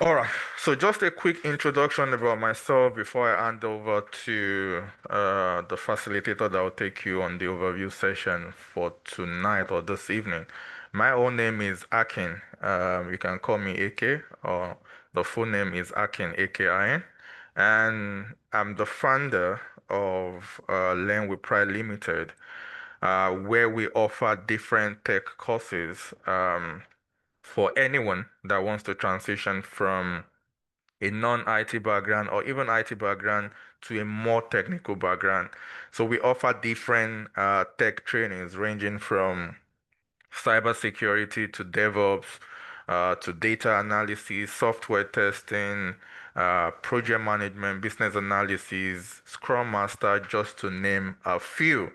All right, so just a quick introduction about myself before I hand over to the facilitator that will take you on the overview session for tonight or this evening. My own name is Akin. You can call me AK, or the full name is Akin, AKIN, and I'm the founder of Learn with Pride Limited, where we offer different tech courses for anyone that wants to transition from a non-IT background or even IT background to a more technical background. So we offer different tech trainings ranging from cybersecurity to DevOps, to data analysis, software testing, project management, business analysis, Scrum Master, just to name a few.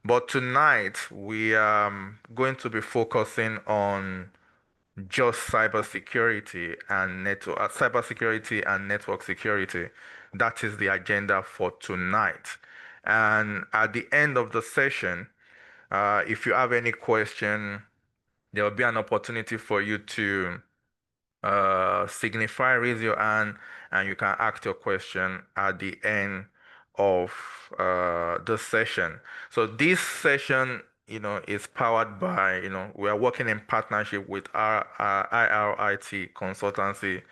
But tonight we are going to be focusing on just cybersecurity and network security. That is the agenda for tonight. And at the end of the session, if you have any question, there will be an opportunity for you to signify, raise your hand, and you can ask your question at the end of the session. So this session, is powered by, we are working in partnership with our IRIT consultancy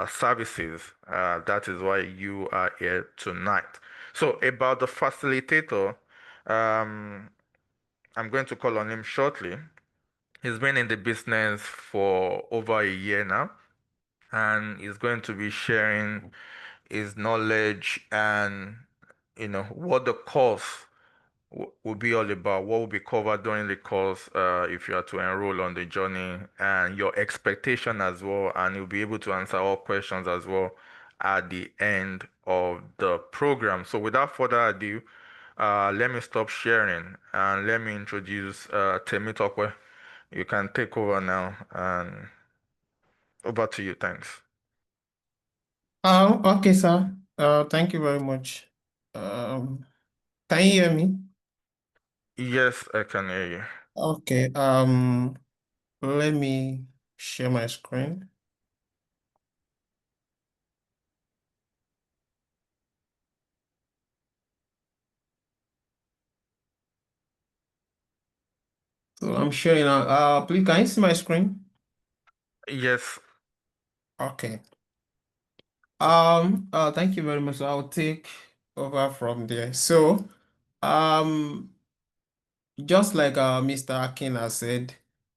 services. That is why you are here tonight. So about the facilitator, um, I'm going to call on him shortly. He's been in the business for over a year now, and he's going to be sharing his knowledge and what the course will be all about, what will be covered during the course if you are to enroll on the journey, and your expectation as well, and you'll be able to answer all questions as well at the end of the program. So without further ado, let me stop sharing and let me introduce Temitope. You can take over now, and over to you. Thanks. Okay, sir. Thank you very much. Um, can you hear me? Yes, I can hear you. Okay. Let me share my screen. So I'm sharing now. Please, can you see my screen? Yes. Okay. Thank you very much. So I'll take over from there. So, um, just like Mr. Akin has said,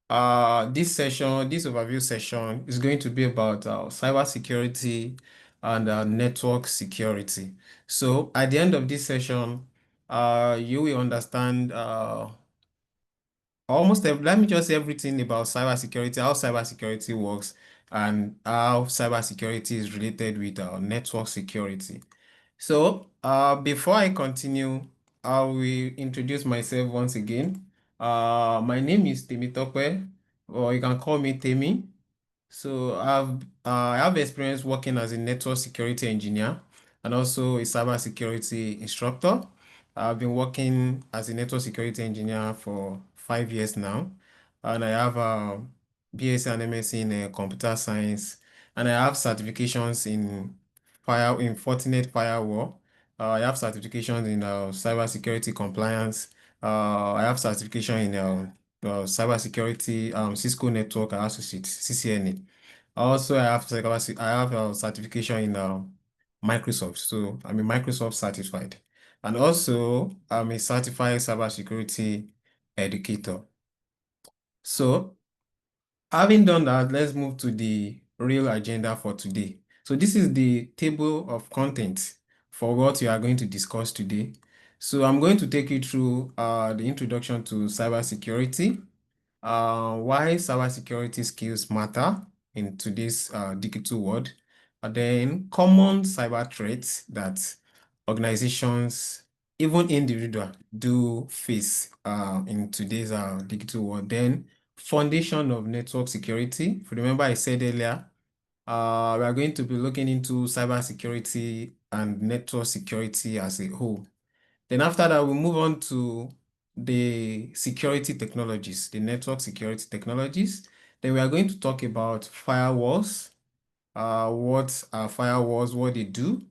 this overview session is going to be about cybersecurity and network security. So at the end of this session, you will understand let me just say everything about cybersecurity, how cybersecurity works, and how cybersecurity is related with network security. So, before I continue, I will introduce myself once again. My name is Temitope, or you can call me Temi. So, I have experience working as a network security engineer and also a cybersecurity instructor. I've been working as a network security engineer for 5 years now, and I have a BSc and MSc in computer science, and I have certifications in Fortinet firewall. I have certifications in cybersecurity compliance. I have certification in cybersecurity Cisco Network Associate CCNA. Also, I have a certification in Microsoft, so I'm a Microsoft certified, and also I'm a certified cybersecurity educator. So, having done that, let's move to the real agenda for today. So this is the table of contents for what we are going to discuss today. So I'm going to take you through the introduction to cybersecurity, why cybersecurity skills matter in today's digital world, and then common cyber threats that organizations, even individual, do face in today's digital world. Then foundation of network security. If you remember, I said earlier, we are going to be looking into cybersecurity and network security as a whole. Then after that, we move on to the security technologies, the network security technologies. Then we are going to talk about firewalls, what are firewalls, what they do,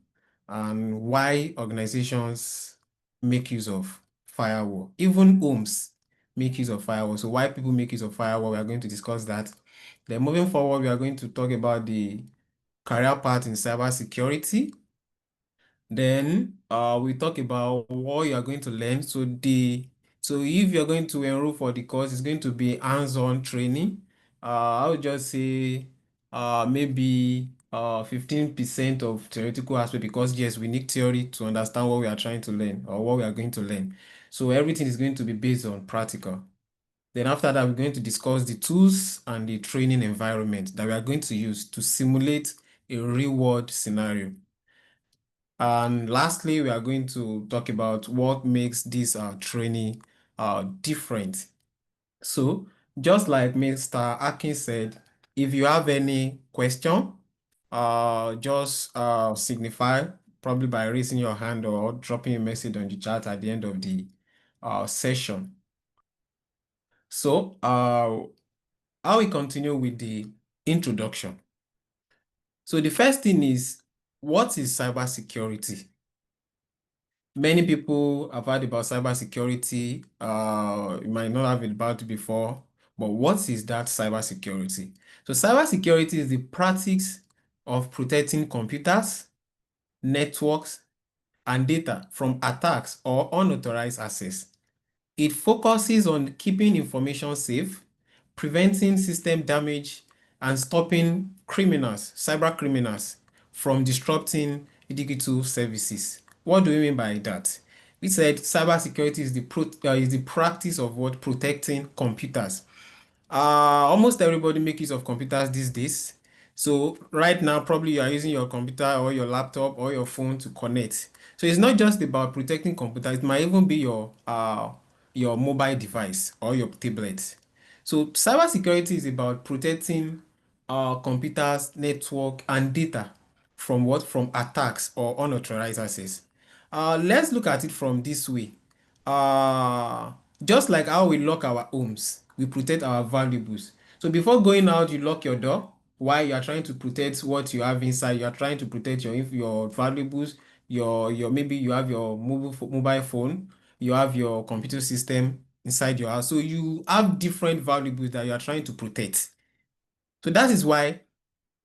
and why organizations make use of firewall. Even homes make use of firewall. So why people make use of firewall, we are going to discuss that. Then moving forward, we are going to talk about the career path in cybersecurity. Then we talk about what you are going to learn. So if you're going to enroll for the course, it's going to be hands-on training. I would just say maybe 15% of theoretical aspect, because yes, we need theory to understand what we are trying to learn or what we are going to learn. So everything is going to be based on practical. Then after that, we're going to discuss the tools and the training environment that we are going to use to simulate a real-world scenario. And lastly, we are going to talk about what makes this training different. So, just like Mr. Akin said, if you have any question, just signify probably by raising your hand or dropping a message on the chat at the end of the session. So, I will continue with the introduction. So, the first thing is, what is cybersecurity? Many people have heard about cybersecurity. You might not have heard about it before, but what is that cybersecurity? So, cybersecurity is the practice of protecting computers, networks, and data from attacks or unauthorized access. It focuses on keeping information safe, preventing system damage, and stopping criminals, cyber criminals, from disrupting digital services. What do we mean by that? We said cybersecurity is the practice of what protecting computers. Almost everybody make use of computers these days. So right now, probably you are using your computer or your laptop or your phone to connect. So it's not just about protecting computers. It might even be your mobile device or your tablet. So cybersecurity is about protecting computers, network, and data from what? From attacks or unauthorized access. Let's look at it from this way. Uh, just like how we lock our homes, we protect our valuables. So before going out, you lock your door. While you are trying to protect what you have inside, you are trying to protect your valuables. Your maybe you have your mobile phone, you have your computer system inside your house. So you have different valuables that you are trying to protect. So that is why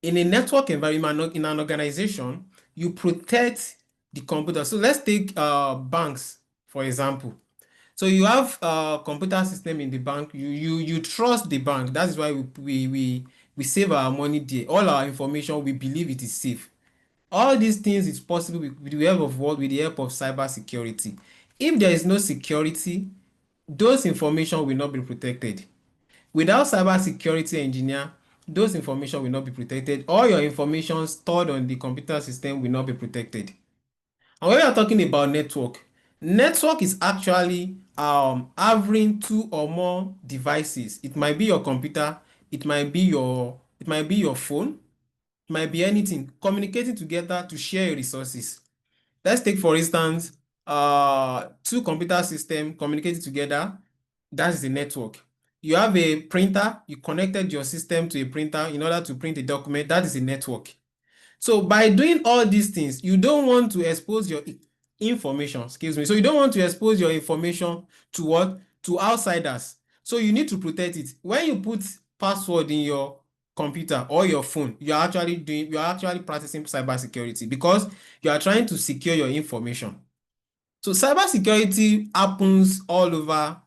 in a network environment, in an organization, you protect the computer. So let's take banks, for example. So you have a computer system in the bank. You trust the bank. That is why we save our money there. All our information, we believe it is safe. All these things is possible with the help of what? With the help of cyber security. If there is no security, those information will not be protected. Without cyber security engineer, those information will not be protected. All your information stored on the computer system will not be protected. And when we are talking about network, network is actually having two or more devices. It might be your computer, it might be your phone, it might be anything communicating together to share resources. Let's take for instance two computer systems communicating together. That is the network. You have a printer, you connected your system to a printer in order to print a document. That is a network. So by doing all these things, you don't want to expose your information, excuse me. So you don't want to expose your information to what? To outsiders. So you need to protect it. When you put password in your computer or your phone, you are actually practicing cybersecurity because you are trying to secure your information. So cybersecurity happens all over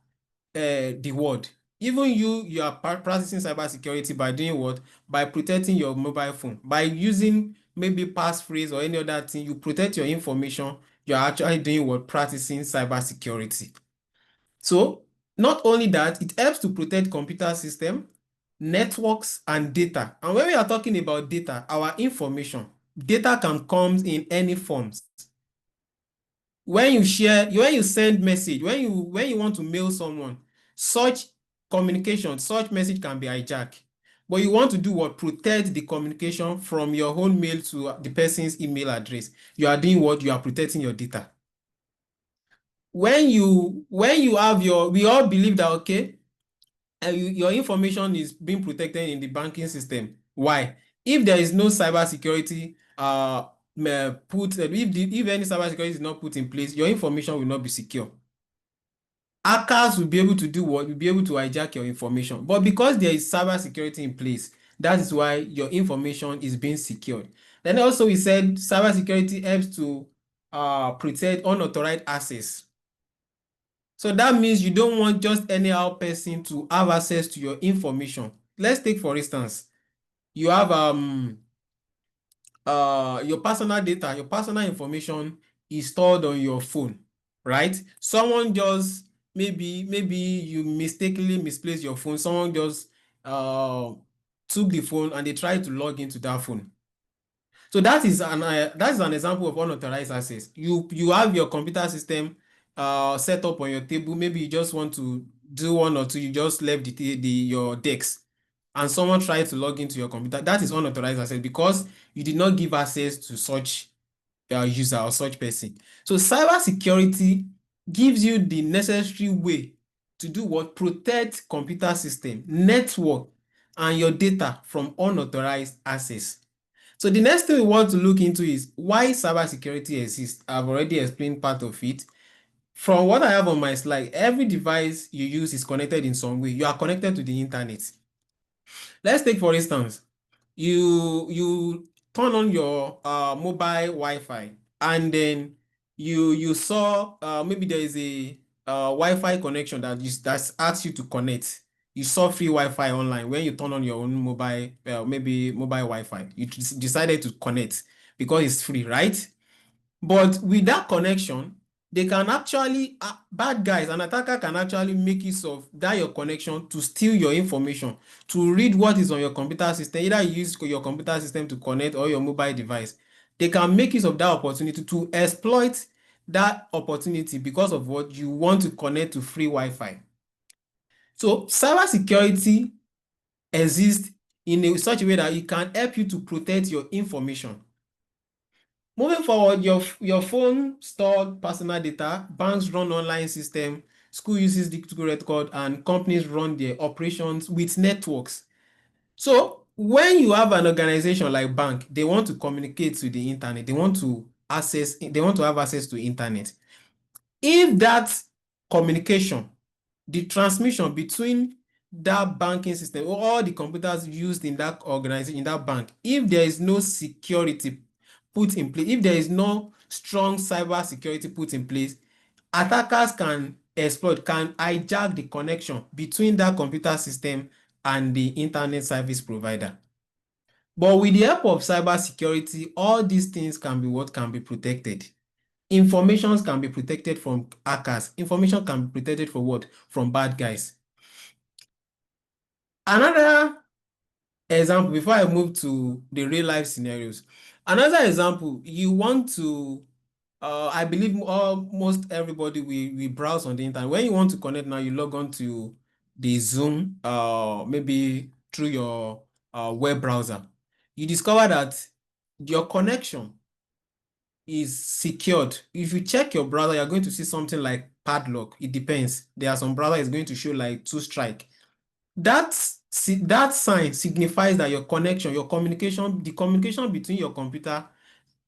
the world. Even you are practicing cybersecurity by doing what? By protecting your mobile phone. By using maybe passphrase or any other thing, you protect your information. You are actually doing what? Practicing cybersecurity. So not only that, it helps to protect computer system, networks, and data. And when we are talking about data, our information, data can come in any forms. When you send message, when you want to mail someone, such communication, such message can be hijacked. But you want to do what? Protect the communication from your own mail to the person's email address. You are doing what? You are protecting your data. When you have we all believe that, okay, your information is being protected in the banking system. Why? If there is no cybersecurity if any cybersecurity is not put in place, your information will not be secure. Hackers will be able to do what? Will be able to hijack your information. But because there is cybersecurity in place, that is why your information is being secured. Then also we said cybersecurity helps to protect unauthorized access. So that means you don't want just anyhow person to have access to your information. Let's take for instance, you have your personal data, your personal information is stored on your phone, right? Someone just maybe you mistakenly misplaced your phone. Someone just uh took the phone and they tried to log into that phone. So that is an example of unauthorized access. You have your computer system set up on your table. Maybe you just want to do one or two. You just left your desk, and someone tried to log into your computer. That is unauthorized access because you did not give access to such user or such person. So cybersecurity gives you the necessary way to do what? Protect computer system, network, and your data from unauthorized access. So the next thing we want to look into is why cybersecurity exists. I've already explained part of it. From what I have on my slide, every device you use is connected in some way. You are connected to the internet. Let's take for instance, you turn on your mobile Wi-Fi and then you saw maybe there is a Wi-Fi connection that asks you to connect. You saw free Wi-Fi online when you turn on your own mobile maybe mobile Wi-Fi. You decided to connect because it's free, right? But with that connection, they can actually, bad guys, an attacker can actually make use of that your connection to steal your information, to read what is on your computer system. Either you use your computer system to connect or your mobile device. They can make use of that opportunity to exploit that opportunity because of what you want to connect to free Wi-Fi. So cybersecurity exists in such a way that it can help you to protect your information. Moving forward, your phone stored personal data, banks run online system, school uses digital record, and companies run their operations with networks. So when you have an organization like bank, they want to communicate to the internet, they want to have access to internet. If that communication, the transmission between that banking system or all the computers used in that organization, in that bank, if there is no security put in place, if there is no strong cyber security put in place, attackers can exploit, can hijack the connection between that computer system and the internet service provider. But with the help of cyber security, all these things can be protected. Informations can be protected from hackers. Information can be protected from what? From bad guys. Another example, before I move to the real life scenarios, another example, you want to, I believe almost everybody we browse on the internet. When you want to connect now, you log on to the Zoom, maybe through your web browser. You discover that your connection is secured. If you check your browser, you're going to see something like padlock. It depends. There are some browser is going to show like 2 strike. That sign signifies that your connection, your communication, the communication between your computer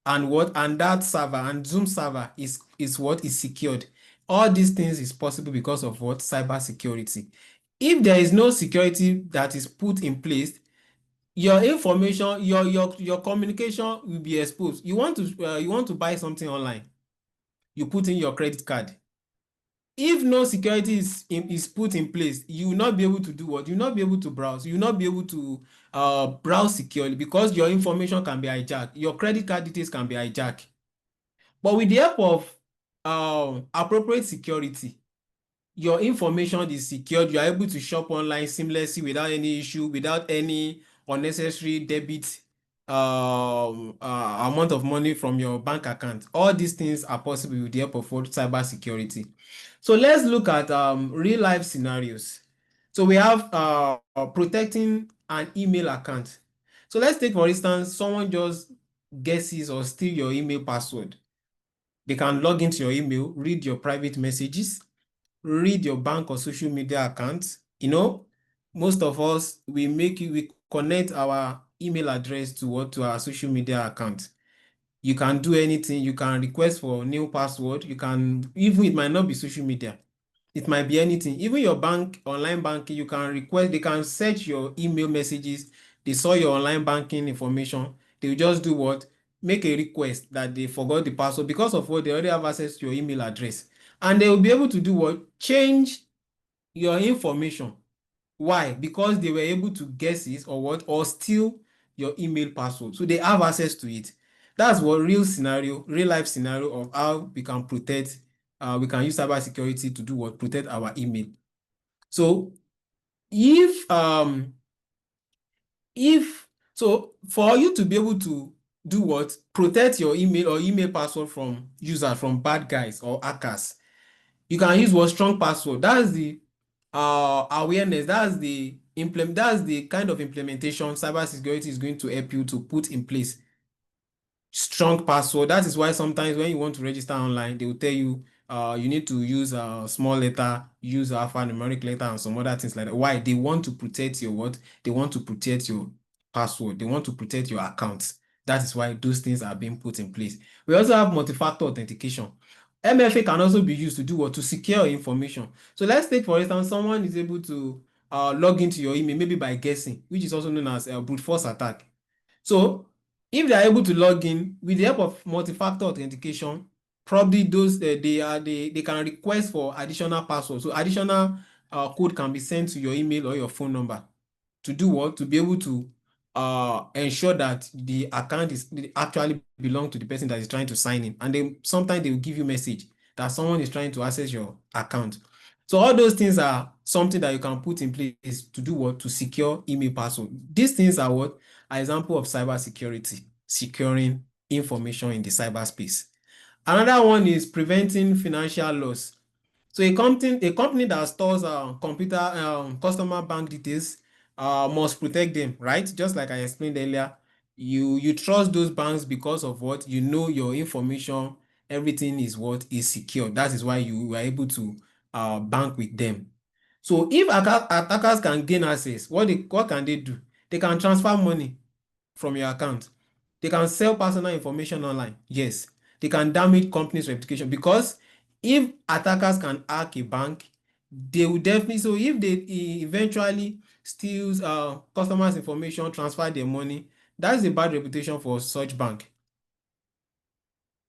and that server and Zoom server is what is secured. All these things is possible because of what? Cyber security. If there is no security that is put in place, your information, your communication will be exposed. You want to buy something online, you put in your credit card. If no security is put in place, you will not be able to do what? You will not be able to browse. You will not be able to browse securely because your information can be hijacked. Your credit card details can be hijacked. But with the help of appropriate security, your information is secured. You are able to shop online seamlessly without any issue, without any unnecessary debit amount of money from your bank account. All these things are possible with the help of cyber security. So let's look at real life scenarios. So we have protecting an email account. So let's take for instance, someone just guesses or steal your email password. They can log into your email, read your private messages, read your bank or social media accounts. Most of us, we connect our email address to our social media account. You can do anything. You can request for new password. You can, even it might not be social media. It might be anything. Even your bank, online banking, you can request, they can search your email messages. They saw your online banking information. They will just do what? Make a request that they forgot the password because of what they already have access to your email address. And they will be able to do what? Change your information. Why? Because they were able to guess it or what? Or steal your email password. So they have access to it. That's what real life scenario of how we can protect, we can use cybersecurity to do what? Protect our email. So if so for you to be able to do what? Protect your email or email password from users, from bad guys or hackers, you can use what? Strong password. That's the awareness. That's the kind of implementation cybersecurity is going to help you to put in place. Strong password. That is why sometimes when you want to register online, they will tell you you need to use a small letter, use alphanumeric letter, and some other things like that. Why? They want to protect your what? They want to protect your password. They want to protect your accounts. That is why those things are being put in place. We also have multi-factor authentication. MFA can also be used to do what? To secure information. So let's take, for instance, someone is able to log into your email, maybe by guessing, which is also known as a brute force attack. So if they are able to log in with the help of multi-factor authentication, probably those they can request for additional passwords. So additional code can be sent to your email or your phone number to do what? To be able to ensure that the account is actually belong to the person that is trying to sign in. And then sometimes they will give you message that someone is trying to access your account. So all those things are something that you can put in place to do what? To secure email password. These things are what? An example of cybersecurity, securing information in the cyberspace. Another one is preventing financial loss. So a company that stores computer customer bank details must protect them, right? Just like I explained earlier, you trust those banks because of what? You know your information, everything is what is secure. That is why you were able to bank with them. So if attackers can gain access, what can they do? They can transfer money from your account. They can sell personal information online. Yes. They can damage company's reputation because if attackers can hack a bank, they will definitely. So if they eventually steals customers' information, transfer their money, that's a bad reputation for such bank.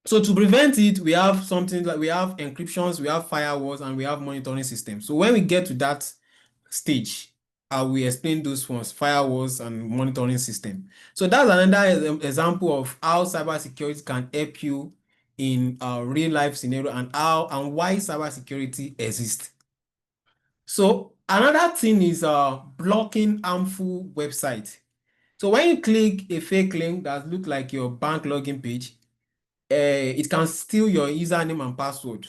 So to prevent it, we have something like we have encryptions, we have firewalls, and we have monitoring systems. So when we get to that stage, I will explain those ones, firewalls and monitoring system. So that's another example of how cybersecurity can help you in a real life scenario and how and why cybersecurity exists. So another thing is blocking harmful website. So when you click a fake link that look like your bank login page, it can steal your username and password,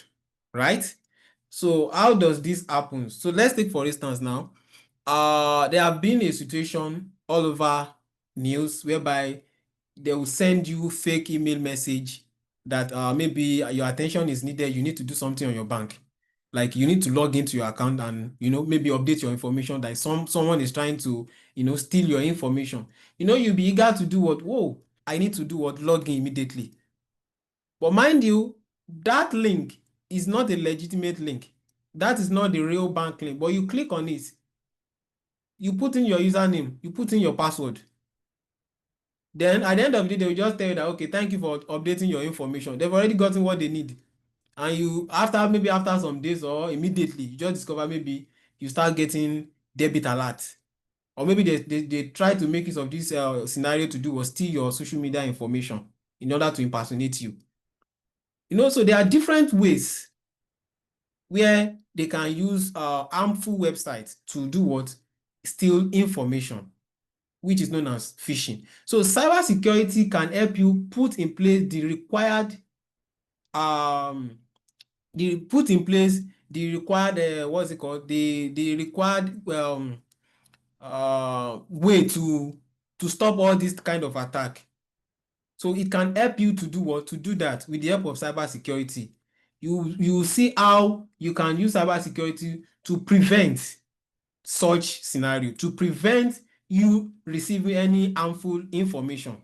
right? So how does this happen? So let's take for instance now, there have been a situation all over news whereby they will send you fake email message that maybe your attention is needed. You need to do something on your bank. Like you need to log into your account and maybe update your information that someone is trying to steal your information. You'll be eager to do what? Whoa, I need to do what? Log in immediately. But mind you, that link is not a legitimate link. That is not the real bank link. But you click on it, you put in your username, you put in your password. Then at the end of the day, they will just tell you that, okay, thank you for updating your information. They've already gotten what they need. And maybe after some days or immediately, you just discover maybe you start getting debit alert. Or maybe they try to make use of this scenario to do was steal your social media information in order to impersonate you. So there are different ways where they can use harmful websites to do what? Steal information, which is known as phishing. So cybersecurity can help you put in place the required what's it called? The required way to stop all this kind of attack. So it can help you to do what? To do that with the help of cybersecurity. You will see how you can use cybersecurity to prevent such scenario, to prevent you receiving any harmful information.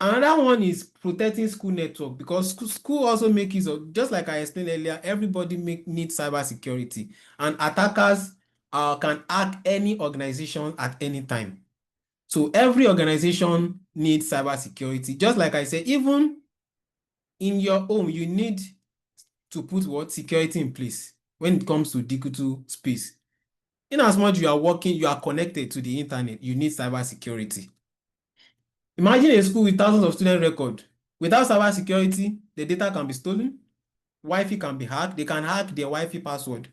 Another one is protecting school network, because school also make use of, just like I explained earlier, everybody needs cyber security, and attackers can hack any organization at any time. So every organization needs cyber security. Just like I said, even in your home, you need to put what security in place when it comes to digital space. In as much you are working, you are connected to the internet, you need cyber security. Imagine a school with thousands of student record. Without cyber security, the data can be stolen, Wi-Fi can be hacked, they can hack their Wi-Fi password.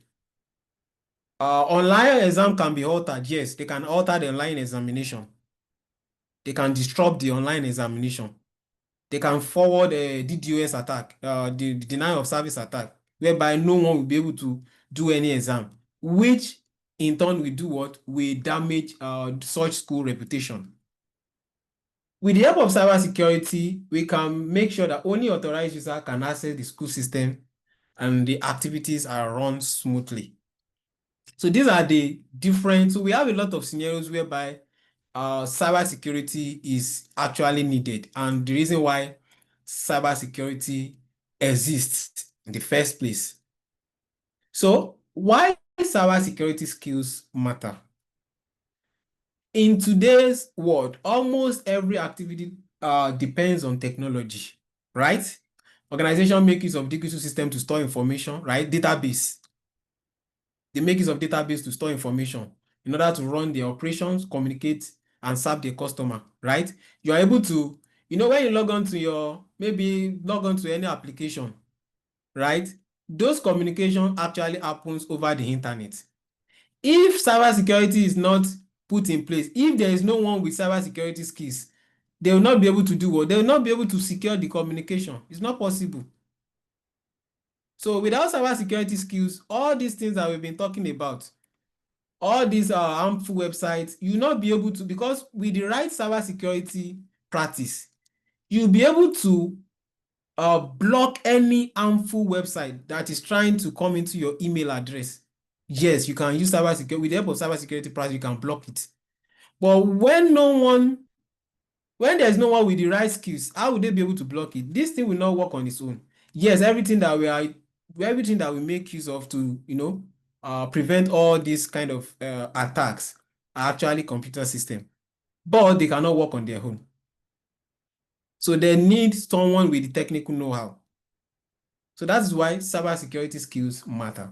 Online exam can be altered. Yes, they can alter the online examination. They can disrupt the online examination. They can forward a DDoS attack, the denial of service attack, whereby no one will be able to do any exam, which in turn will do what? Will damage such school reputation. With the help of cybersecurity, we can make sure that only authorized users can access the school system and the activities are run smoothly. So these are the different, so we have a lot of scenarios whereby cybersecurity is actually needed, and the reason why cybersecurity exists in the first place. So why cybersecurity skills matter? In today's world, almost every activity depends on technology, right? Organization make use of digital system to store information, right? Database. They make use of database to store information in order to run their operations, communicate, and serve their customer, right? You are able to, when you log on to maybe log on to any application, right? Those communication actually happens over the internet. If cybersecurity is not put in place, if there is no one with cybersecurity skills, they will not be able to do what? They will not be able to secure the communication. It's not possible. So without cybersecurity skills, all these things that we've been talking about, all these harmful websites, you'll not be able to, because with the right cybersecurity practice, you'll be able to block any harmful website that is trying to come into your email address. Yes, you can use cybersecurity. With the help of cybersecurity practice, you can block it. But when there's no one with the right skills, how would they be able to block it? This thing will not work on its own. Yes, everything that we make use of to, prevent all these kind of attacks are actually computer system, but they cannot work on their own. So they need someone with the technical know-how. So that's why cybersecurity skills matter.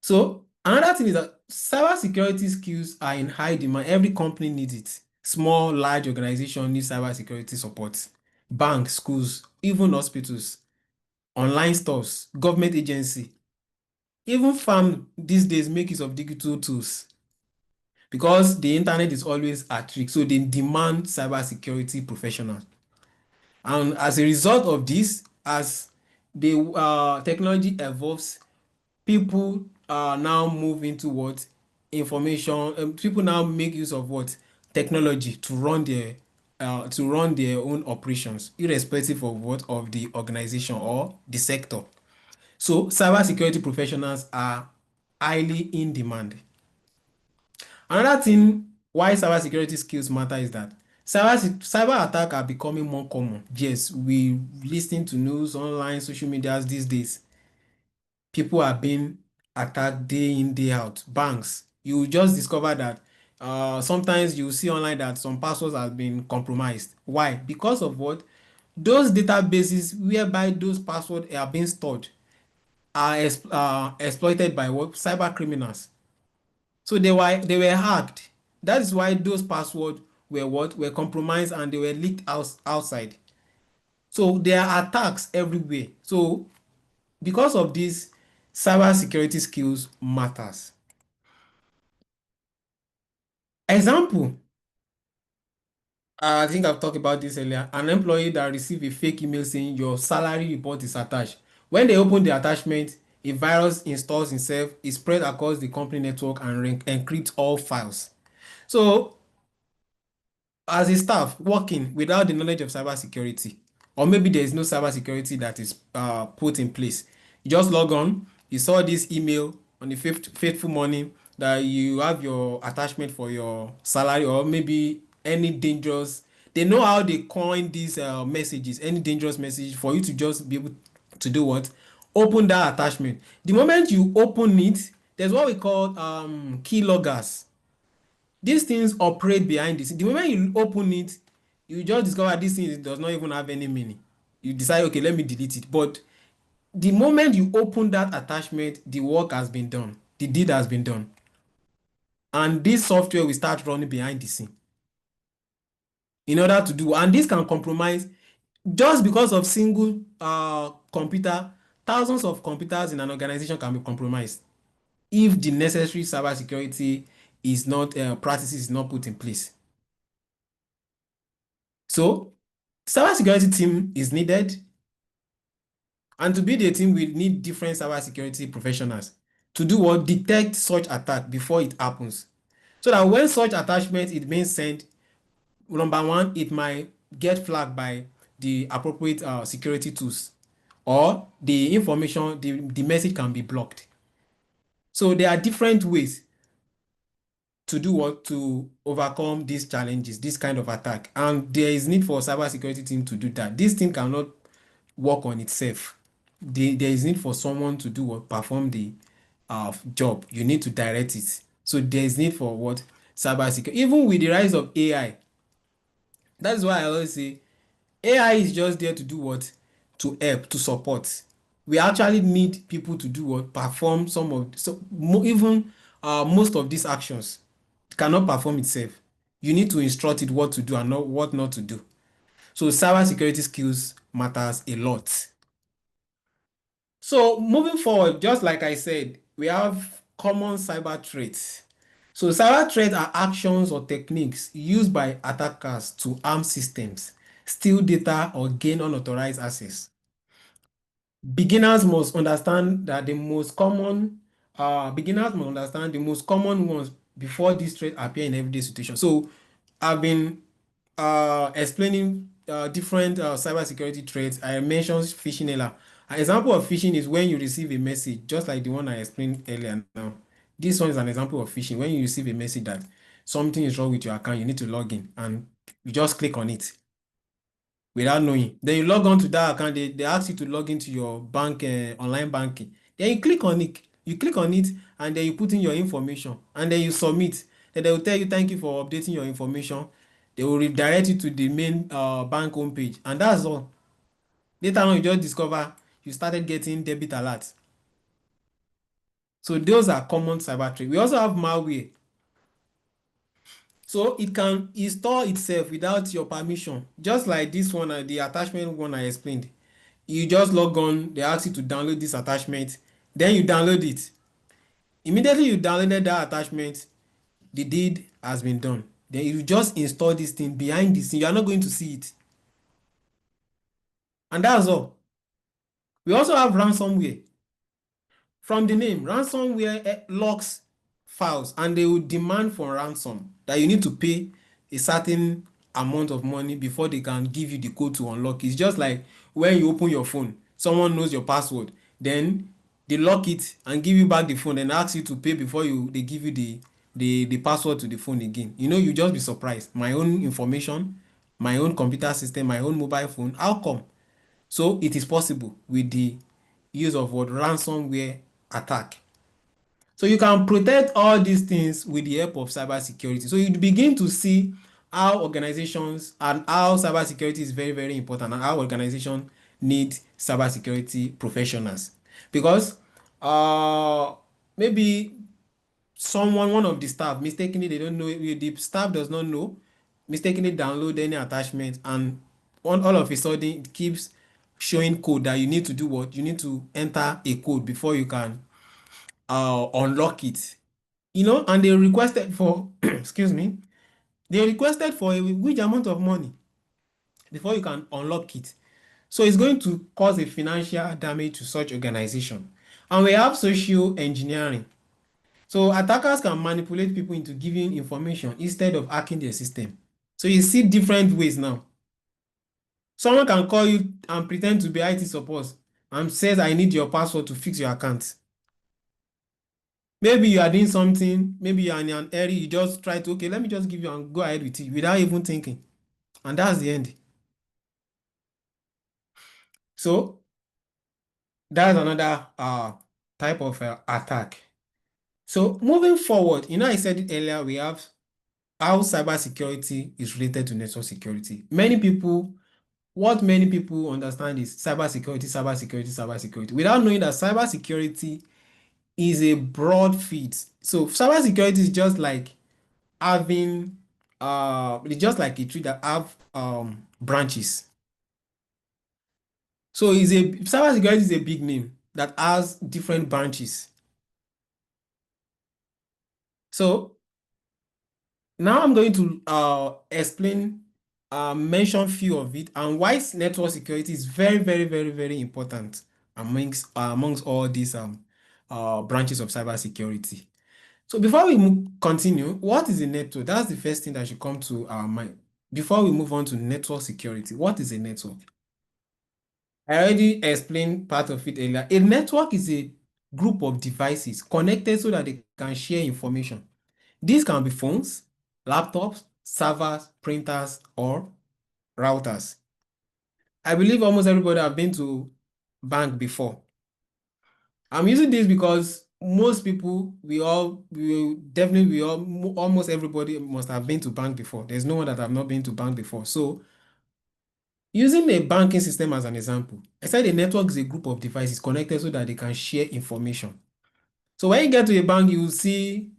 So another thing is that cybersecurity skills are in high demand. Every company needs it. Small, large organization need cybersecurity support. Banks, schools, even hospitals, online stores, government agency, even farm these days make use of digital tools, because the internet is always at risk. So they demand cybersecurity professionals. And as a result of this, as the technology evolves, people now move into what? Information. People now make use of what? Technology to run their own operations, irrespective of what, of the organization or the sector. So cybersecurity professionals are highly in demand. Another thing why cybersecurity skills matter is that cyber attack are becoming more common. Yes, we listen to news online, social medias these days. People are being attacked day in, day out. Banks, you just discover that sometimes you see online that some passwords have been compromised. Why? Because of what? Those databases whereby those passwords are being stored are exploited by what? Cyber criminals. So they were hacked. That is why those passwords were what? Were compromised, and they were leaked outside. So there are attacks everywhere. So because of this, cyber security skills matters. Example, I think I've talked about this earlier. An employee that received a fake email saying your salary report is attached. When they open the attachment, a virus installs itself, is spread across the company network and encrypts all files. So as a staff working without the knowledge of cybersecurity, or maybe there is no cybersecurity that is put in place, you just log on, you saw this email on the faithful morning, that you have your attachment for your salary, or maybe any dangerous, they know how they coin these messages, any dangerous message, for you to just be able to do what? Open that attachment. The moment you open it, there's what we call key loggers. These things operate behind the scene. The moment you open it, you just discover this thing does not even have any meaning. You decide, okay, let me delete it. But the moment you open that attachment, the work has been done. The deed has been done. And this software will start running behind the scene in order to do. And this can compromise, just because of single computer, thousands of computers in an organization can be compromised if the necessary cybersecurity is not practices is not put in place. So cybersecurity team is needed, and to build a team, we need different cybersecurity professionals to do what? Detect such attack before it happens. So that when such attachment is being sent, number one, it might get flagged by the appropriate security tools, or the information, the message can be blocked. So there are different ways to do what? To overcome these challenges, this kind of attack. And there is need for cybersecurity team to do that. This team cannot work on itself. There is need for someone to do what? Perform the job. You need to direct it. So there is need for what? Cybersecurity. Even with the rise of AI, that is why I always say AI is just there to do what? To help, to support. We actually need people to do what? Perform some of, so even most of these actions. It cannot perform itself. You need to instruct it what to do and not what not to do. So cybersecurity skills matters a lot. So moving forward, just like I said, we have common cyber threats. So cyber threats are actions or techniques used by attackers to harm systems, steal data, or gain unauthorized access. Beginners must understand that the most common beginners must understand the most common ones before these threats appear in everyday situations. So I've been explaining different cybersecurity threats. I mentioned phishing earlier. An example of phishing is when you receive a message, just like the one I explained earlier now. This one is an example of phishing. When you receive a message that something is wrong with your account, you need to log in, and you just click on it without knowing. Then you log on to that account, they ask you to log into your bank, online banking. Then you click on it, and then you put in your information, and then you submit. Then they will tell you thank you for updating your information. They will redirect you to the main bank homepage, and that's all. Later on, you just discover you started getting debit alerts. So those are common cyber threats. We also have malware. So it can install itself without your permission, just like this one, the attachment one I explained. You just log on, they ask you to download this attachment, then you download it. Immediately you downloaded that attachment, the deed has been done. Then you just install this thing behind the scene. You are not going to see it. And that's all. We also have ransomware. From the name, ransomware locks files, and they will demand for ransom that you need to pay a certain amount of money before they can give you the code to unlock. It's just like when you open your phone, someone knows your password, then they lock it and give you back the phone and ask you to pay before they give you the password to the phone again. You just be surprised. My own information, my own computer system, my own mobile phone. How come? So it is possible with the use of what? Ransomware attack. So you can protect all these things with the help of cybersecurity. So you begin to see how organizations and how cybersecurity is very, very important, and how organizations need cybersecurity professionals. Because maybe one of the staff mistakenly, they don't know, the staff does not know, mistakenly download any attachment, and all of a sudden it keeps showing code that you need to do what? You need to enter a code before you can unlock it. And they requested for excuse me, they requested for a huge amount of money before you can unlock it. So it's going to cause a financial damage to such organization. And we have social engineering. So attackers can manipulate people into giving information instead of hacking their system. So you see different ways now. Someone can call you and pretend to be IT support and says, I need your password to fix your account. Maybe you are doing something, maybe you are in an area, you just try to, okay, let me just give you and go ahead with it without even thinking. And that's the end. So that's another type of attack. So moving forward, I said it earlier, we have how cybersecurity is related to network security. What many people understand is cybersecurity, cybersecurity, cybersecurity, without knowing that cybersecurity is a broad field. So cybersecurity is just like having it's just like a tree that have branches. So cybersecurity is a big name that has different branches. So now I'm going to explain, mention few of it and why network security is very, very, very, very important amongst all these branches of cybersecurity. So before we continue, what is a network? That's the first thing that should come to our mind. Before we move on to network security, what is a network? I already explained part of it earlier. A network is a group of devices connected so that they can share information. These can be phones, laptops, servers, printers, or routers. I believe almost everybody have been to bank before. I'm using this because most people, almost everybody must have been to bank before. There's no one that have not been to bank before. So using a banking system as an example, I said a network is a group of devices connected so that they can share information. So when you get to a bank, you see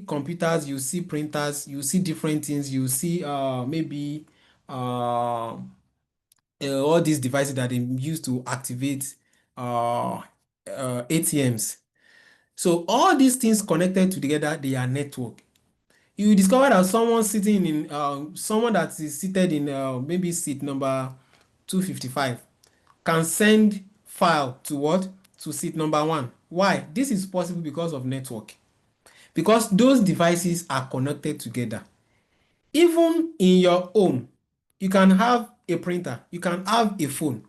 computers, you see printers, you see different things, you see maybe all these devices that they use to activate ATMs. So all these things connected together, they are network. You discover that someone that is seated in maybe seat number 255 can send file to what? To seat number one. Why? This is possible because of network. Because those devices are connected together. Even in your home, you can have a printer, you can have a phone,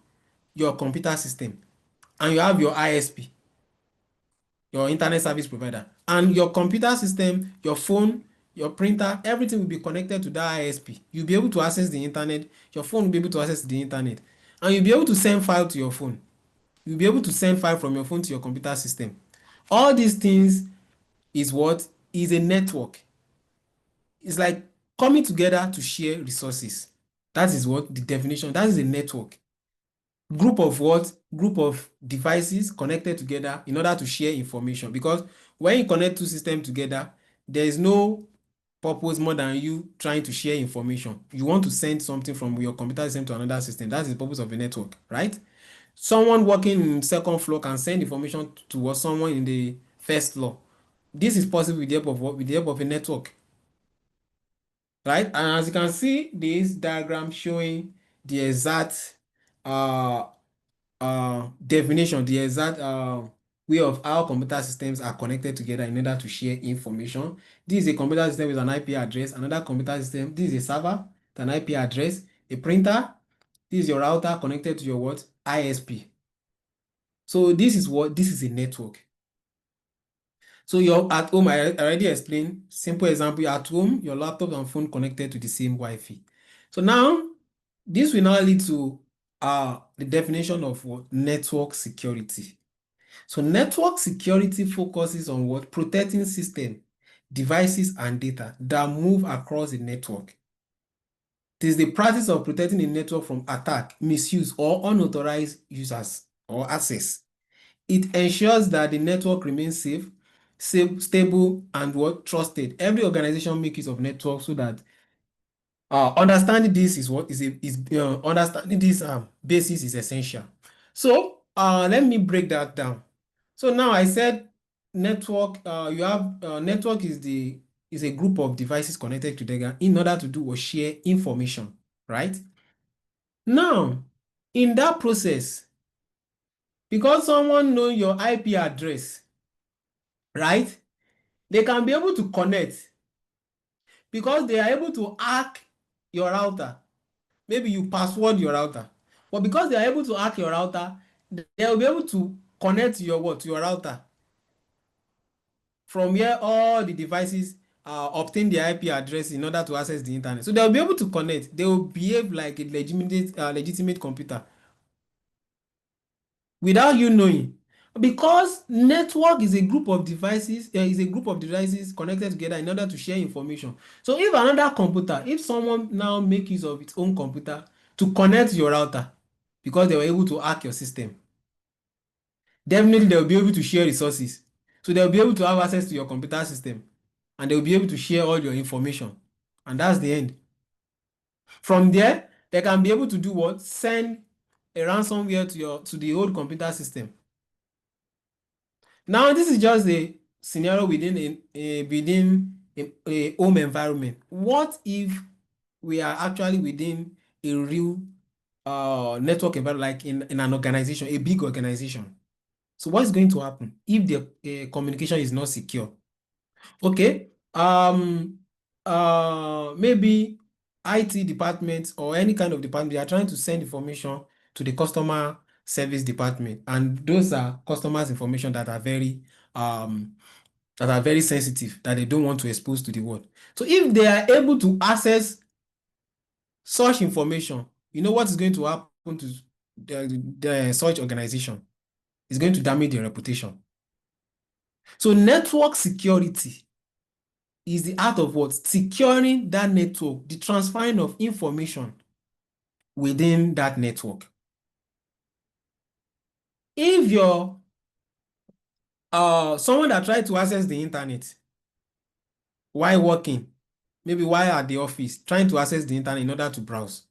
your computer system, and you have your ISP, your internet service provider, and your computer system, your phone, your printer, everything will be connected to that ISP. You'll be able to access the internet, your phone will be able to access the internet, and you'll be able to send file to your phone. You'll be able to send file from your phone to your computer system. All these things is what is a network. It's like coming together to share resources. That is what the definition, that is a network. Group of what? Group of devices connected together in order to share information. Because when you connect two systems together, there is no purpose more than you trying to share information. You want to send something from your computer system to another system. That's the purpose of a network, right? Someone working in second floor can send information to someone in the first floor. This is possible with the help of what? With the help of a network, right? And as you can see, this diagram showing the exact uh definition, the exact way of how computer systems are connected together in order to share information. This is a computer system with an IP address. Another computer system, this is a server with an IP address. A printer, this is your router connected to your what? ISP. So this is a network. So you're at home, I already explained, simple example, you're at home, your laptop and phone connected to the same Wi-Fi. So now, this will now lead to the definition of what? Network security. So network security focuses on what? Protecting system, devices, and data that move across the network. It is the practice of protecting the network from attack, misuse, or unauthorized users or access. It ensures that the network remains safe, stable, and what? Trusted. Every organization makes use of network so that understanding this is what is understanding this basis is essential. So let me break that down. So now I said network. You have network is a group of devices connected together in order to do or share information, right? Now, in that process, because someone know your IP address, right? They can be able to connect because they are able to hack your router. Maybe you password your router, but because they are able to hack your router, they will be able to connect to your what? To your router. from where all the devices obtain their IP address in order to access the internet. So they'll be able to connect. They will behave like a legitimate computer without you knowing. Because network is a group of devices connected together in order to share information. So if another computer, if someone now make use of its own computer to connect your router because they were able to hack your system, definitely they'll be able to share resources. So they'll be able to have access to your computer system and they'll be able to share all your information. And that's the end. From there, they can be able to do what? Send a ransomware to the old computer system. Now, this is just a scenario within a home environment. What if we are actually within a real network environment, like in an organization, a big organization? So what is going to happen if the communication is not secure? Okay, maybe IT department or any kind of department, they are trying to send information to the customer service department, and those are customers' information um that are very sensitive, that they don't want to expose to the world. So if they are able to access such information, you know what is going to happen to the such organization? It's going to damage their reputation. So network security is the art of what? Securing that network, the transferring of information within that network. If you're someone that tried to access the internet while working, maybe while at the office, trying to access the internet in order to browse,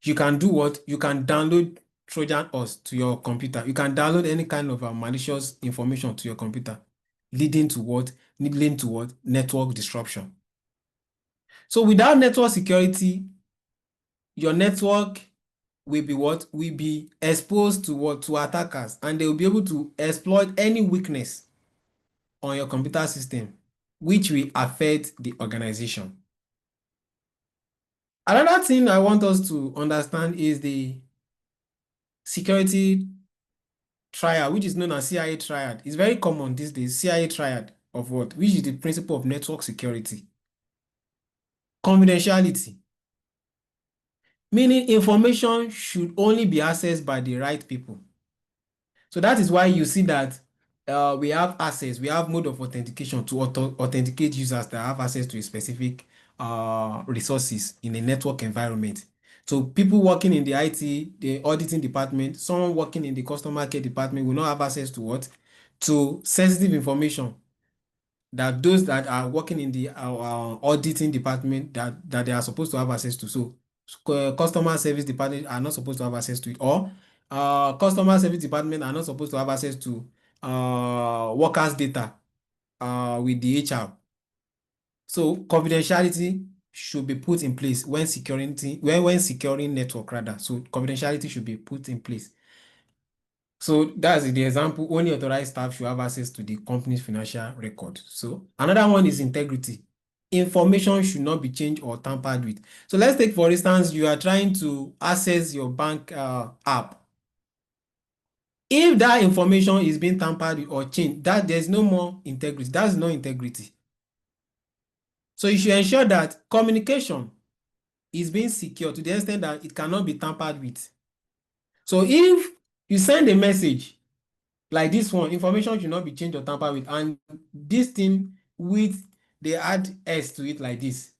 you can do what? You can download Trojan horse to your computer. You can download any kind of malicious information to your computer, leading to what? Leading to what? Network disruption. So without network security, your network will be what? Will be exposed to what? To attackers, and they will be able to exploit any weakness on your computer system, which will affect the organization. Another thing I want us to understand is the security triad, which is known as CIA triad. It's very common these days. CIA triad of what? Which is the principle of network security. Confidentiality, meaning information should only be accessed by the right people. So that is why you see that we have access, we have mode of authentication to authenticate users that have access to a specific resources in a network environment. So people working in the IT, the auditing department, someone working in the customer care department will not have access to what? To sensitive information that those that are working in the auditing department that they are supposed to have access to. So customer service department are not supposed to have access to it, or customer service department are not supposed to have access to workers' data with the HR. So confidentiality should be put in place when securing network rather. So confidentiality should be put in place. So that's the example. Only authorized staff should have access to the company's financial record. So another one is integrity. Information should not be changed or tampered with. So let's take, for instance, you are trying to access your bank app. If that information is being tampered with or changed, that there's no more integrity. That's no integrity. So you should ensure that communication is being secure to the extent that it cannot be tampered with. So if you send a message like this one, information should not be changed or tampered with, and this thing with they add S to it like this,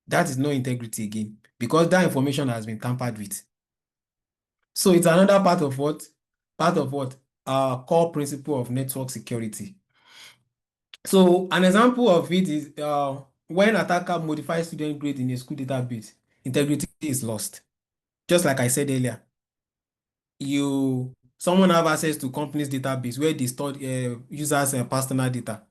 that is no integrity again, because that information has been tampered with. So it's another part of what? Part of what? Our core principle of network security. So an example of it is when attacker modifies student grade in a school database, integrity is lost. Just like I said earlier, someone have access to company's database where they stored users' personal data,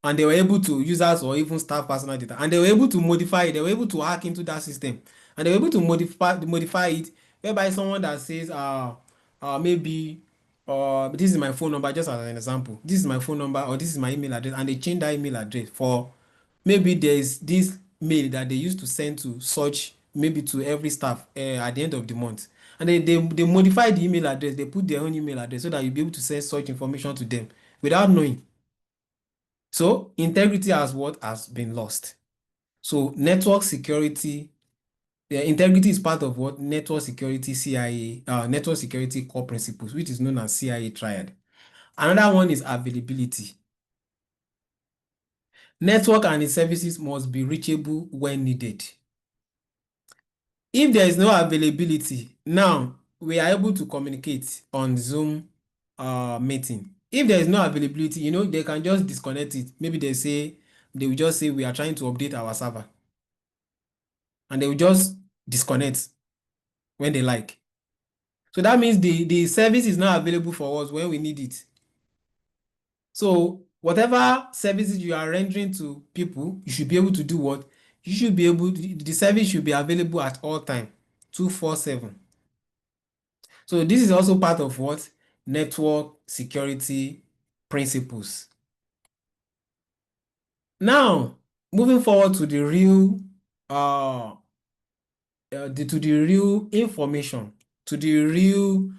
and they were able to users or even staff personal data, and they were able to modify it. They were able to hack into that system, and they were able to modify it, whereby someone that says maybe this is my phone number, just as an example, this is my phone number or this is my email address, and they change that email address for maybe there's this mail that they used to send to such, maybe to every staff at the end of the month, and they modify the email address, they put their own email address so that you'll be able to send such information to them without knowing. So integrity has what has been lost. So network security, the integrity is part of what network security CIA, network security core principles, which is known as CIA triad. Another one is availability. Network and its services must be reachable when needed. If there is no availability, now we are able to communicate on Zoom meeting. If there is no availability, they can just disconnect it. Maybe they will just say we are trying to update our server, and they will just disconnect when they like. So that means the service is not available for us when we need it. So whatever services you are rendering to people, you should be able to do what? You should be able the service should be available at all time, 247. So this is also part of what? Network security principles. Now, moving forward to the real to the real information, to the real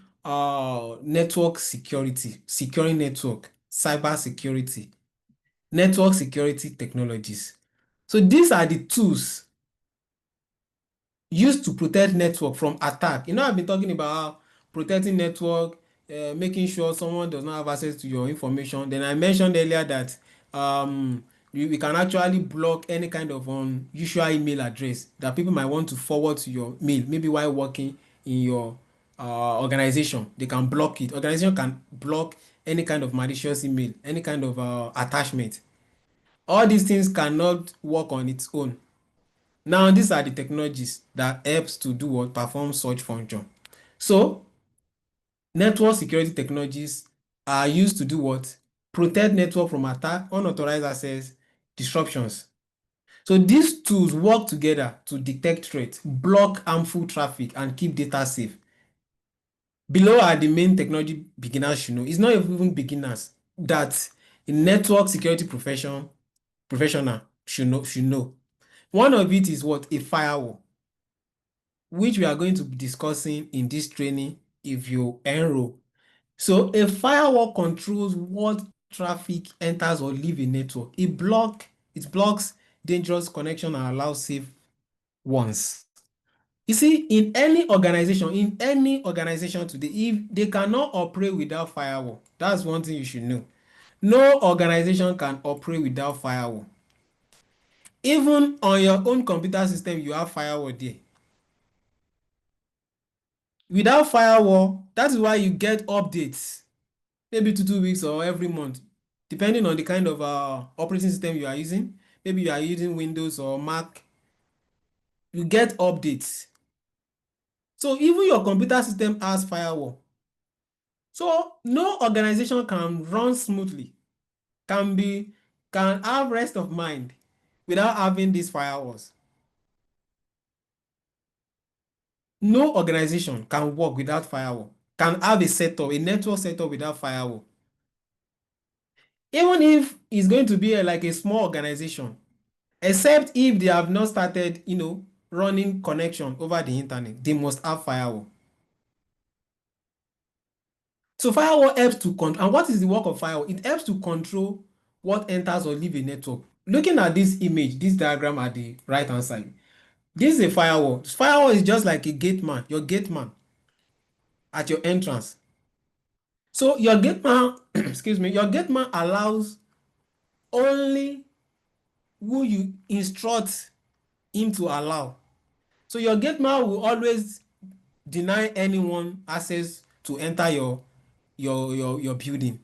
network security, securing network, cyber security, network security technologies. So these are the tools used to protect network from attack. I've been talking about how protecting network, making sure someone does not have access to your information. Then I mentioned earlier that we can actually block any kind of unusual email address that people might want to forward to your mail, maybe while working in your organization. They can block it. Organization can block any kind of malicious email, any kind of attachment. All these things cannot work on its own. Now, these are the technologies that helps to do what? Perform such function. So, network security technologies are used to do what? Protect network from attack, unauthorized access, disruptions. So these tools work together to detect threats, block harmful traffic, and keep data safe. Below are the main technology beginners should know. It's not even beginners that a network security professional should know. One of it is what? A firewall, which we are going to be discussing in this training if you enroll. So a firewall controls what traffic enters or leave a network. It blocks dangerous connection and allows safe ones. You see, in any organization today, if they cannot operate without firewall, that's one thing you should know. No organization can operate without firewall. Even on your own computer system, you have firewall there. Without firewall, that is why you get updates maybe 2 weeks or every month, depending on the kind of operating system you are using. Maybe you are using Windows or Mac, you get updates. So even your computer system has firewall. So no organization can run smoothly, can be can have rest of mind without having these firewalls. No organization can work without firewall, can have a network setup without firewall. Even if it's going to be like a small organization, except if they have not started, running connection over the internet, they must have firewall. So firewall helps to control. And what is the work of firewall? It helps to control what enters or leave a network. Looking at this image, this diagram at the right hand side, this is a firewall. Firewall is just like a gate man, your gate man at your entrance. So your gate man, excuse me, your gate man allows only who you instruct him to allow. So your gate man will always deny anyone access to enter your building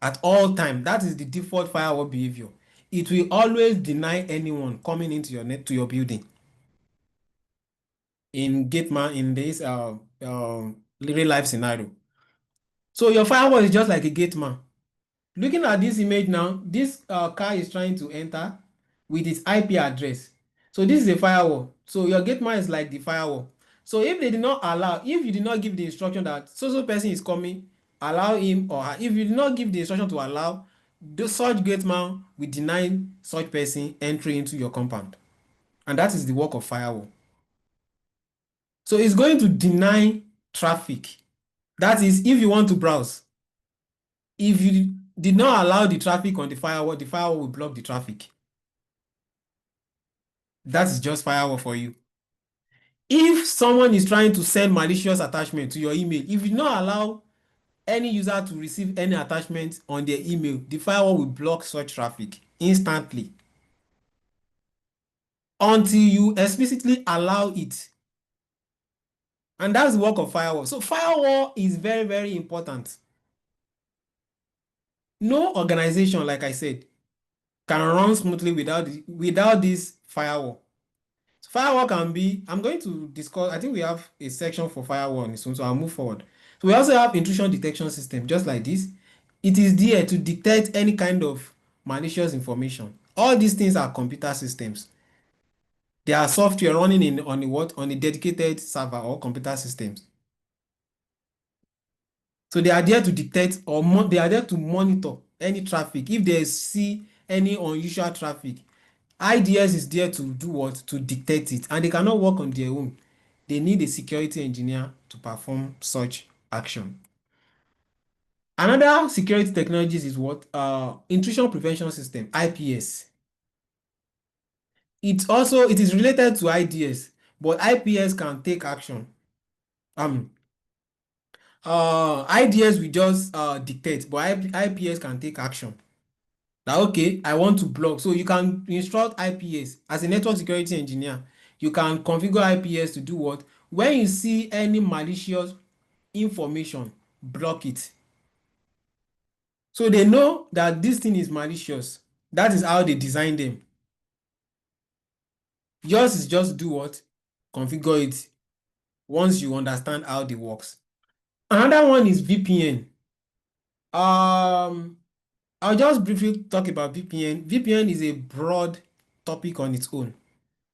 at all time. That is the default firewall behavior. It will always deny anyone coming into your building. In Gateman, in this real life scenario. So your firewall is just like a gateman. Looking at this image now, this car is trying to enter with its IP address. So this is a firewall. So your gateman is like the firewall. So if you did not give the instruction that so person is coming, allow him or her. If you did not give the instruction to allow, the such gateman will deny such person entry into your compound. And that is the work of firewall. So it's going to deny traffic. That is if you want to browse. If you did not allow the traffic on the firewall will block the traffic. That is just firewall for you. If someone is trying to send malicious attachment to your email, if you do not allow any user to receive any attachment on their email, the firewall will block such traffic instantly until you explicitly allow it. And that's the work of firewall. So firewall is very, very important. No organization, like I said, can run smoothly without this firewall. So firewall can be, I'm going to discuss, I think we have a section for firewall on this one, so I'll move forward. So we also have intrusion detection system, just like this. It is there to detect any kind of malicious information. All these things are computer systems. They are software running on the what? On a dedicated server or computer systems. So they are there to detect or they are there to monitor any traffic. If they see any unusual traffic, IDS is there to do what? To detect it, and they cannot work on their own. They need a security engineer to perform such action. Another security technologies is what? Intrusion prevention system, IPS. It is related to IDS, but IPS can take action. Um, IDS will just dictate, but IPS can take action. Now, okay, I want to block. So you can instruct IPS as a network security engineer. You can configure IPS to do what? When you see any malicious information, block it. So they know that this thing is malicious. That is how they design them. Yours is just do what? Configure it once you understand how it works. Another one is VPN. Um, I'll just briefly talk about VPN. VPN is a broad topic on its own.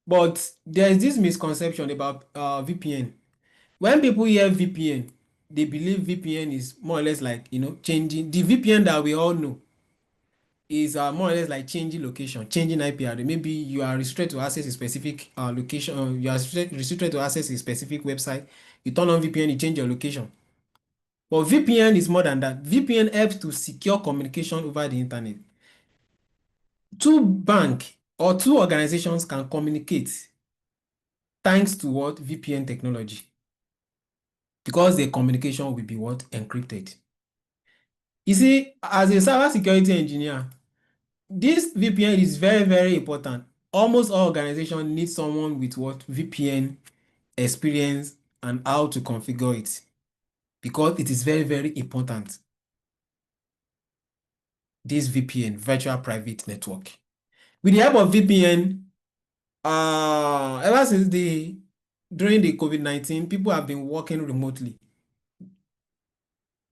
But there is this misconception about VPN. When people hear VPN, they believe VPN is more or less like, changing. The VPN that we all know is more or less like changing location, changing IP address. Maybe you are restricted to access a specific location, you are restricted to access a specific website. You turn on VPN, you change your location. But VPN is more than that. VPN helps to secure communication over the internet. Two bank or two organizations can communicate thanks to what? VPN technology. Because the communication will be what? Encrypted. You see, as a cybersecurity engineer, this VPN is very, very important. Almost all organizations need someone with what? VPN experience and how to configure it because it is very, very important. This VPN, virtual private network. With the help of VPN, ever since during the COVID-19, people have been working remotely.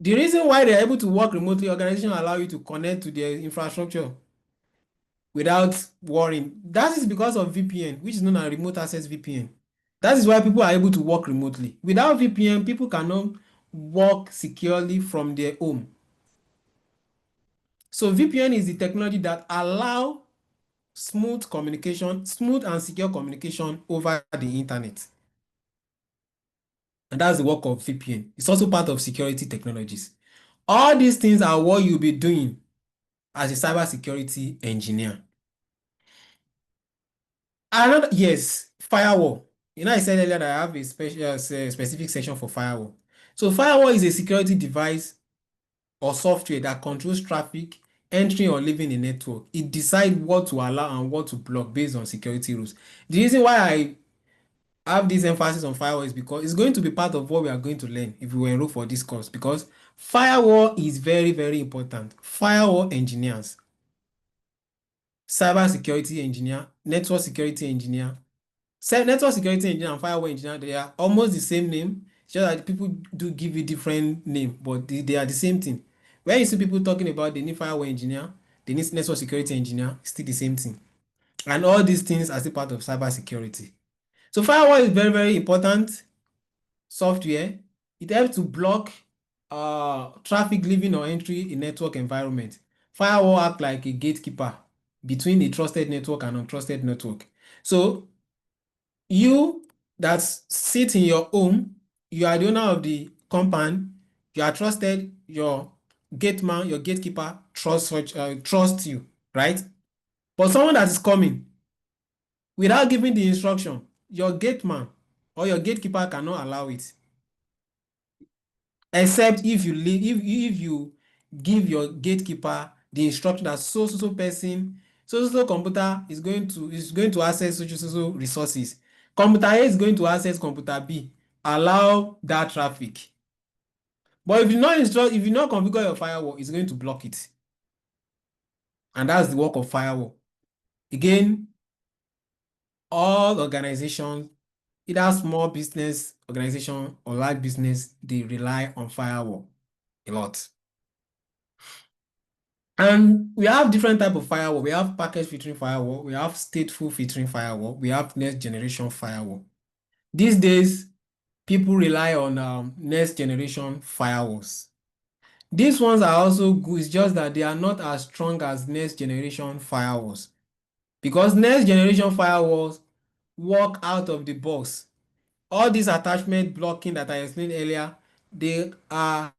The reason why they're able to work remotely, organizations allow you to connect to their infrastructure without worrying. That is because of VPN, which is known as remote access VPN. That is why people are able to work remotely. Without VPN, people cannot work securely from their home. So VPN is the technology that allow smooth communication, smooth and secure communication over the internet. And that's the work of VPN. It's also part of security technologies. All these things are what you'll be doing as a cybersecurity engineer. Another, yes, firewall. I said earlier that I have a specific section for firewall. So firewall is a security device or software that controls traffic entering or leaving a network. It decides what to allow and what to block based on security rules. The reason why I have this emphasis on firewall is because it's going to be part of what we are going to learn if we enroll for this course, because firewall is very, very important. Firewall engineers, cyber security engineer, network security engineer, network security engineer and firewall engineer, they are almost the same name. It's just that people do give you different name, but they are the same thing. When you see people talking about they need firewall engineer, they need network security engineer, it's still the same thing. And all these things are still part of cyber security. So firewall is very, very important software. It helps to block traffic leaving or entry in network environment. Firewall act like a gatekeeper between a trusted network and untrusted network. So you that sit in your home, you are the owner of the compound, you are trusted, your gateman, your gatekeeper trust you, right? But someone that is coming without giving the instruction, your gateman or your gatekeeper cannot allow it, except if you leave, if you give your gatekeeper the instruction that so person, so computer is going to access so resources. Computer A is going to access computer B. Allow that traffic. But if you not configure your firewall, it's going to block it. And that's the work of firewall. Again, all organizations, either small business organization or large business, they rely on firewall a lot. And we have different type of firewall. We have package filtering firewall, we have stateful filtering firewall, we have next generation firewall. These days, people rely on next generation firewalls. These ones are also good, it's just that they are not as strong as next generation firewalls. Because next generation firewalls work out of the box. All these attachment blocking that I explained earlier, they are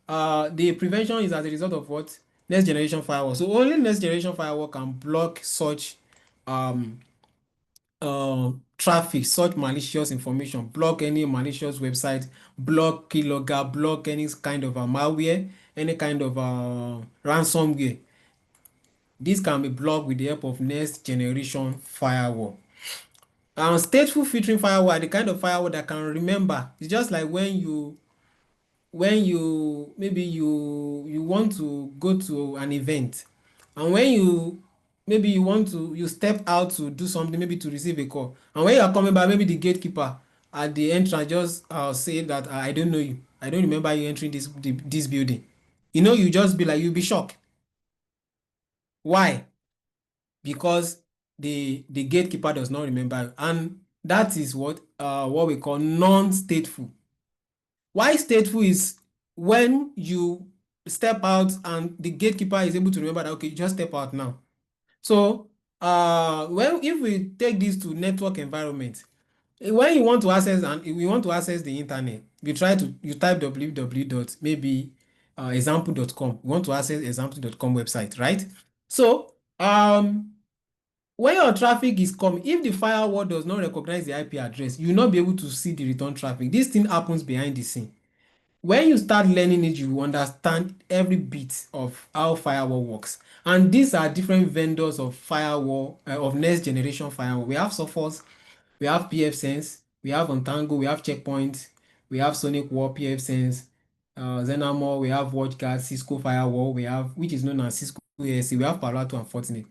the prevention is as a result of what? Next generation firewall. So only next generation firewall can block such um traffic, such malicious information, block any malicious website, block keylogger, block any kind of malware, any kind of ransomware. This can be blocked with the help of next generation firewall. Stateful filtering firewall are the kind of firewall that can remember. It's just like when you maybe you want to go to an event, and when you maybe you step out to do something, maybe to receive a call, and when you are coming back, maybe the gatekeeper at the entrance just say that I don't know you, I don't remember you entering this building. You just be like, you'll be shocked. Why? Because the gatekeeper does not remember you, and that is what we call non-stateful. Why stateful is when you step out and the gatekeeper is able to remember that, okay, you just step out now. So when if we take this to network environment, when you want to access and if you want to access the internet, you type www dot maybe example.com. You want to access example.com website, right? So when your traffic is coming, if the firewall does not recognize the IP address, you will not be able to see the return traffic. This thing happens behind the scene. When you start learning it, you understand every bit of how firewall works. And these are different vendors of firewall, of next generation firewall. We have Sophos, we have pfSense, we have Untango, we have Checkpoint, we have SonicWall, pfSense, Zenamore, we have WatchGuard, Cisco Firewall, which is known as Cisco ASC, we have Palo Alto and Fortinet.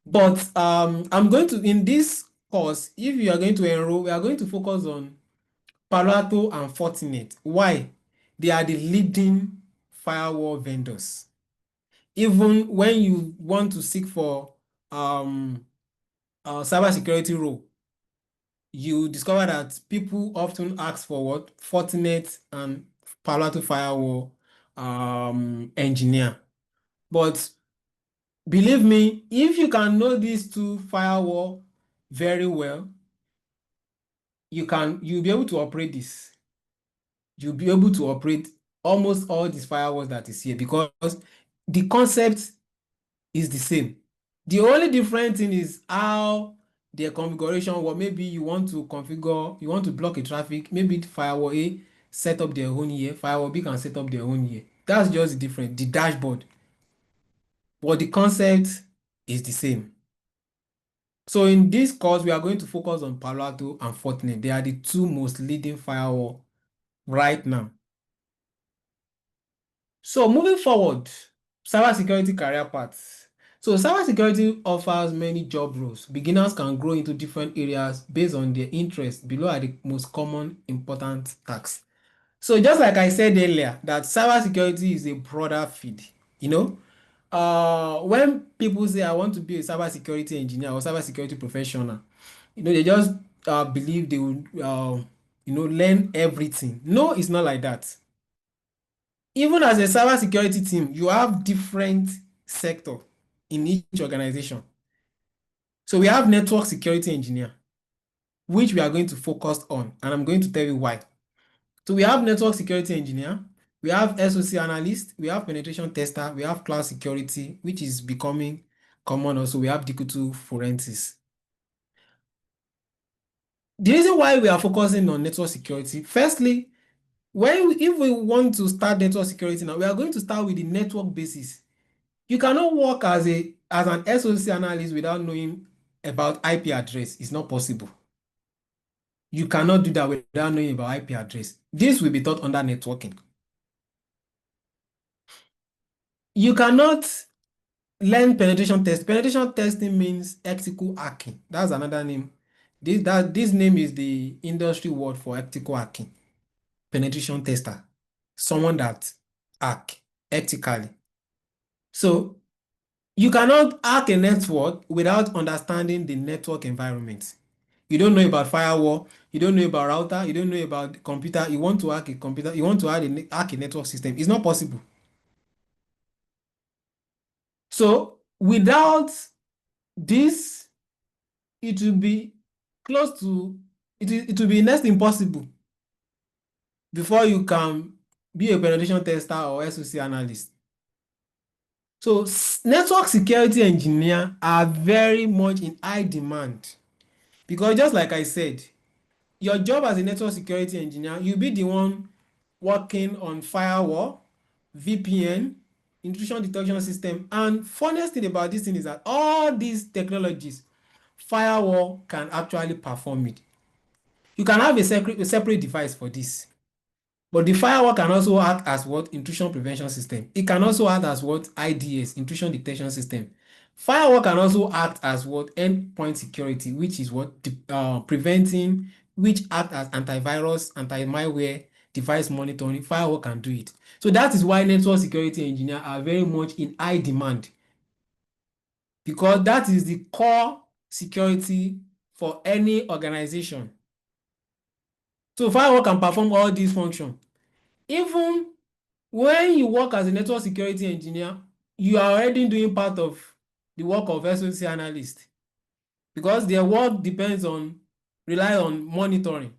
But I'm going to, in this course, if you are going to enroll, we are going to focus on Palo Alto and Fortinet. Why? They are the leading firewall vendors. Even when you want to seek for a cybersecurity role, you discover that people often ask for what? Fortinet and Palo Alto firewall engineer. But believe me, if you can know these two firewall very well, you'll be able to operate this. You'll be able to operate almost all these firewalls that is here, because the concept is the same. The only different thing is how their configuration, or maybe you want to block a traffic, maybe firewall A set up their own here, firewall B can set up their own here. That's just different, the dashboard. But the concept is the same. So in this course, we are going to focus on Palo Alto and Fortinet. They are the two most leading firewall right now. So moving forward, cybersecurity career paths. So cybersecurity offers many job roles. Beginners can grow into different areas based on their interests. Below are the most common important tasks. So just like I said earlier, that cybersecurity is a broader field. You know, when people say I want to be a cybersecurity engineer or cybersecurity professional, they just believe they will, learn everything. No, it's not like that. Even as a cybersecurity team, you have different sector in each organization. So we have network security engineer, which we are going to focus on, and I'm going to tell you why. So we have network security engineer, We have SOC analyst, we have penetration tester, we have cloud security, which is becoming common also. We have digital forensics. The reason why we are focusing on network security, firstly, if we want to start network security now, we are going to start with the network basis. You cannot work as an SOC analyst without knowing about IP address. It's not possible. You cannot do that without knowing about IP address. This will be taught under networking. You cannot learn penetration test. Penetration testing means ethical hacking. That's another name. This name is the industry word for ethical hacking. Penetration tester, someone that hack ethically. So you cannot hack a network without understanding the network environment. You don't know about firewall, you don't know about router, you don't know about the computer. You want to hack a computer, you want to hack a network system. It's not possible. So without this, it will be close to it will be next impossible before you can be a penetration tester or SOC analyst. So network security engineer are very much in high demand because just like I said, your job as a network security engineer, you'll be the one working on firewall, VPN, intrusion detection system. And funniest thing about this thing is that all these technologies, firewall can actually perform it. You can have a separate device for this. But the firewall can also act as what? Intrusion prevention system. It can also act as what? IDS, intrusion detection system. Firewall can also act as what? Endpoint security, which is what? Preventing, which act as antivirus, anti-malware, device monitoring. Firewall can do it. So that is why network security engineers are very much in high demand because that is the core security for any organization. So firewall can perform all these functions. Even when you work as a network security engineer, you are already doing part of the work of SOC analyst because their work rely on monitoring,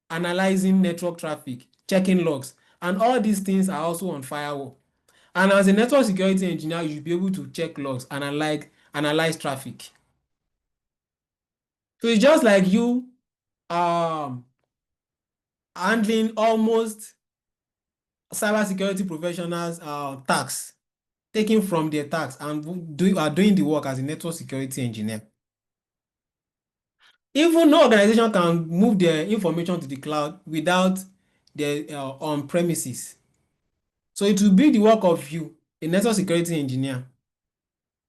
analyzing network traffic, checking logs, and all these things are also on firewall. And as a network security engineer, you should be able to check logs and analyze traffic. So it's just like you um handling almost cybersecurity professionals tasks, taking from their tasks and are doing the work as a network security engineer. Even no organization can move their information to the cloud without their on premises. So it will be the work of you, a network security engineer,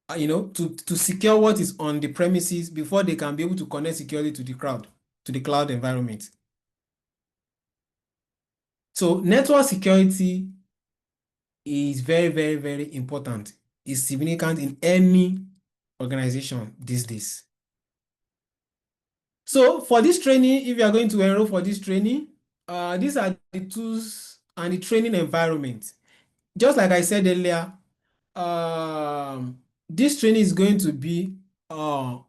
to secure what is on the premises before they can be able to connect securely to the cloud environment. So network security is very, very, very important. It's significant in any organization these days. So for this training, if you are going to enroll for this training, these are the tools and the training environment. Just like I said earlier, this training is going to be, let's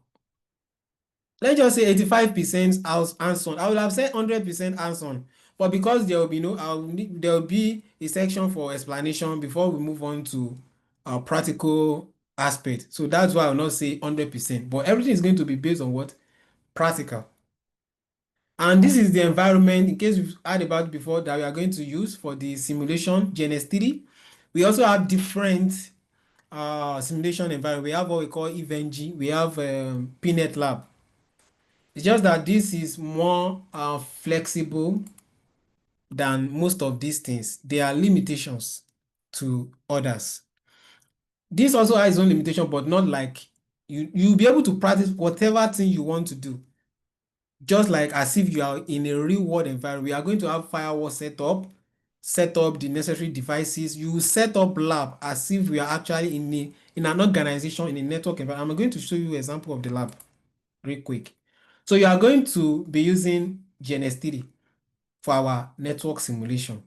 just say 85% hands-on. I would have said 100% hands-on, but because there will be there will be a section for explanation before we move on to practical aspect. So that's why I will not say 100%, but everything is going to be based on what? Practical. And this is the environment, in case we've heard about it before, that we are going to use for the simulation, GNS3. We also have different simulation environment. We have what we call EVNG. We have PNet Lab. It's just that this is more flexible than most of these things. There are limitations to others. This also has its own limitation, but not like you'll be able to practice whatever thing you want to do. Just like as if you are in a real world environment. We are going to have firewall set up the necessary devices. You set up lab as if we are actually in an organization, in a network environment. I'm going to show you an example of the lab real quick. So you are going to be using GNS3 for our network simulation.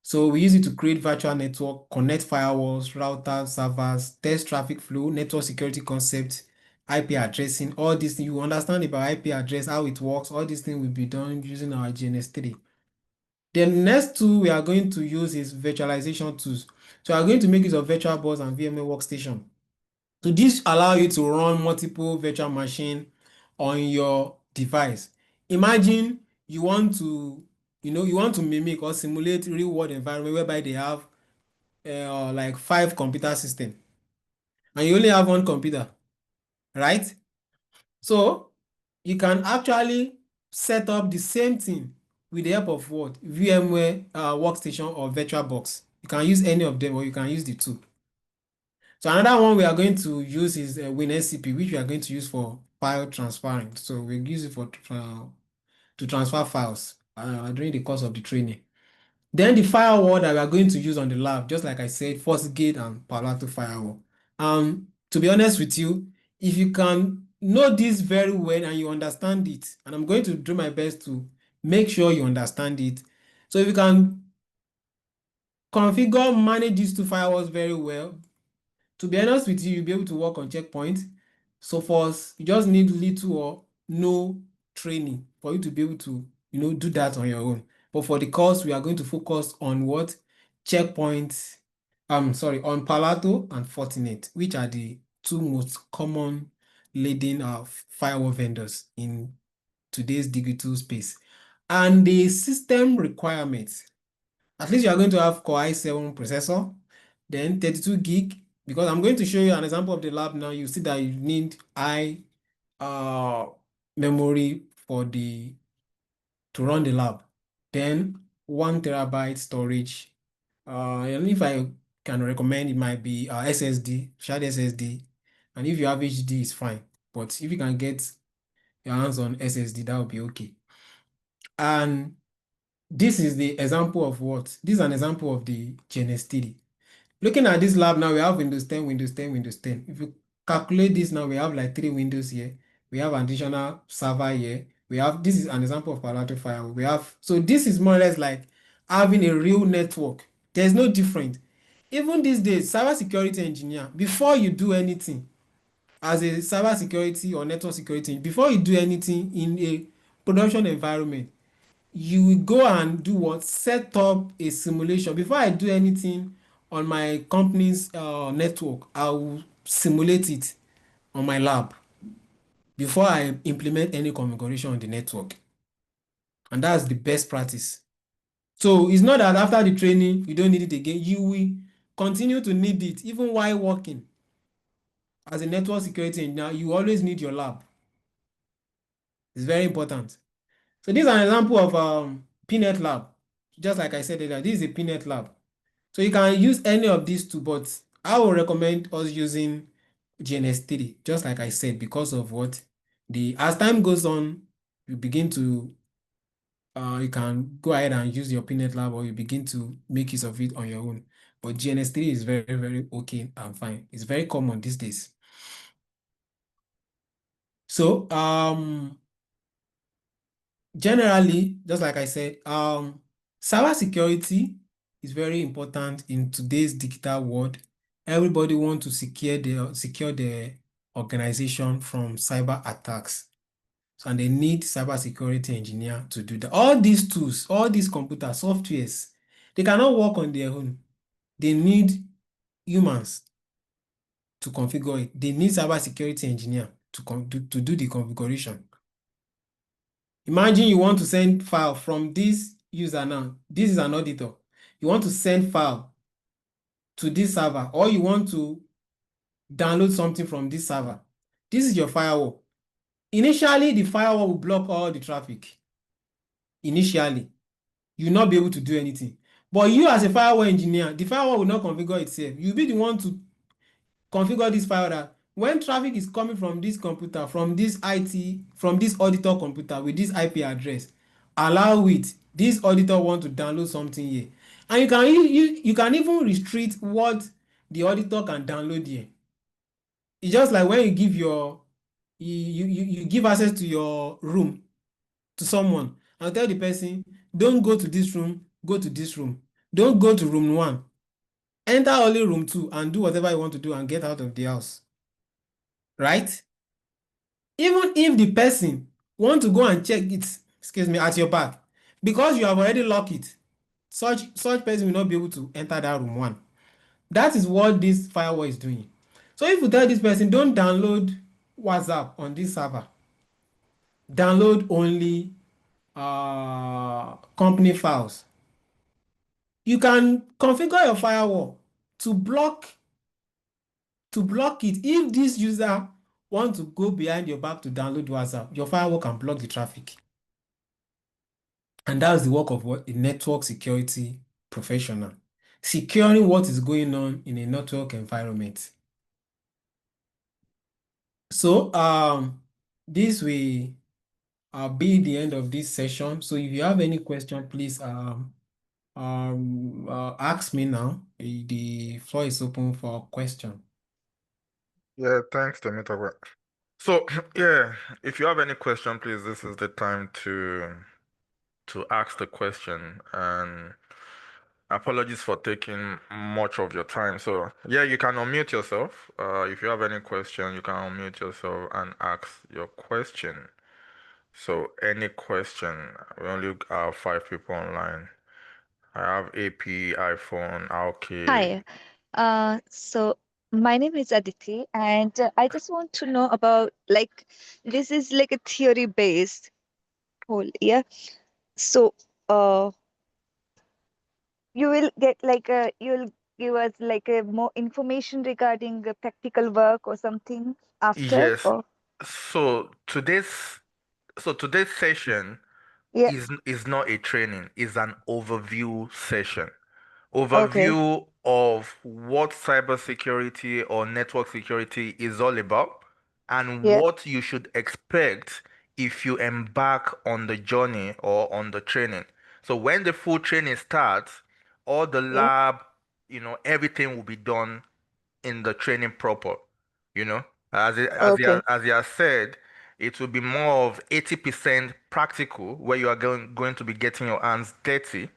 So we use it to create virtual network, connect firewalls, routers, servers, test traffic flow, network security concepts, IP addressing, all these things. You understand about IP address, how it works, all these things will be done using our GNS3. The next tool we are going to use is virtualization tools. So we are going to make use of VirtualBox and VMware Workstation. So this allow you to run multiple virtual machine on your device. Imagine you want to, you want to mimic or simulate real world environment whereby they have like 5 computer system and you only have one computer, right? So you can actually set up the same thing with the help of what? VMware Workstation or VirtualBox. You can use any of them or you can use the two. So another one we are going to use is WinSCP, which we are going to use for file transferring. So we use it for to transfer files during the course of the training. Then the firewall that we are going to use on the lab, just like I said, FortiGate and Palo Alto firewall. To be honest with you, if you can know this very well and you understand it, and I'm going to do my best to make sure you understand it. So if you can configure, manage these two firewalls very well, to be honest with you, you'll be able to work on checkpoint. So first, you just need little or no training for you to be able to, do that on your own. But for the course, we are going to focus on what? Checkpoints, sorry, on Palo Alto and Fortinet, which are the two most common leading firewall vendors in today's digital space. And the system requirements, at least you are going to have Core i7 processor, then 32 gig, because I'm going to show you an example of the lab now. You see that you need high uh, memory to run the lab. Then 1 TB storage. And if I can recommend, it might be SSD, shared SSD. And if you have HD, it's fine. But if you can get your hands on SSD, that would be okay. And this is the example of what? This is an example of the GNS3. Looking at this lab now, we have Windows 10, Windows 10, Windows 10. If you calculate this now, we have like 3 windows here. We have additional server here. This is an example of Palo Alto Firewall. So this is more or less like having a real network. There's no different. Even these days, cybersecurity engineer, before you do anything as a cybersecurity or network security, before you do anything in a production environment, you will go and do what? Set up a simulation. Before I do anything on my company's network, I will simulate it on my lab before I implement any configuration on the network. And that's the best practice. So it's not that after the training, you don't need it again. You will continue to need it even while working. As a network security engineer, you always need your lab. It's very important. So this is an example of PNet lab. Just like I said earlier, this is a PNet lab. So you can use any of these two, but I would recommend us using GNS3, just like I said, because of what as time goes on, you begin to you can go ahead and use your PNet lab or you begin to make use of it on your own. But GNS3 is very, very okay and fine. It's very common these days. So generally, just like I said, cybersecurity is very important in today's digital world. Everybody wants to secure the organization from cyber attacks. So, and they need cybersecurity engineer to do that. All these tools, all these computer softwares, they cannot work on their own. They need humans to configure it. They need cybersecurity engineer to do the configuration. Imagine you want to send file from this user now. This is an auditor. You want to send file to this server or you want to download something from this server. This is your firewall. Initially, the firewall will block all the traffic. Initially, you will not be able to do anything. But you as a firewall engineer, the firewall will not configure itself. You'll be the one to configure this firewall that when traffic is coming from this computer, from this auditor computer with this IP address, allow it. This auditor want to download something here. And you can even restrict what the auditor can download here. It's just like when you give you give access to your room to someone and tell the person, don't go to this room, go to this room. Don't go to room 1. Enter only room 2 and do whatever you want to do and get out of the house. Right? Even if the person want to go and check it, excuse me, at your back, because you have already locked it, such person will not be able to enter that room one. That is what this firewall is doing. So if you tell this person, don't download WhatsApp on this server, download only company files. You can configure your firewall to block it. If this user want to go behind your back to download WhatsApp, your firewall can block the traffic. And that's the work of what a network security professional, securing what is going on in a network environment. So this will be the end of this session. So if you have any question, please ask me now. The floor is open for question. Yeah, thanks, Temitope. So, yeah, if you have any question, please, this is the time to ask the question. And apologies for taking much of your time. So, yeah, you can unmute yourself. If you have any question, you can unmute yourself and ask your question. So, any question, we only have 5 people online. I have AP, iPhone, RK. Hi. So my name is Aditi, and I just want to know about like this is like a theory based whole, yeah. So you will get like a you'll give us like a more information regarding the practical work or something after, Yes. or So today's session yeah. is not a training, is an overview session. Okay. Overview of what cybersecurity or network security is all about and Yeah. what you should expect if you embark on the journey or on the training. So when the full training starts, all the Yeah. lab, everything will be done in the training proper. You know, Okay. as you have said, it will be more of 80% practical, where you are going to be getting your hands dirty,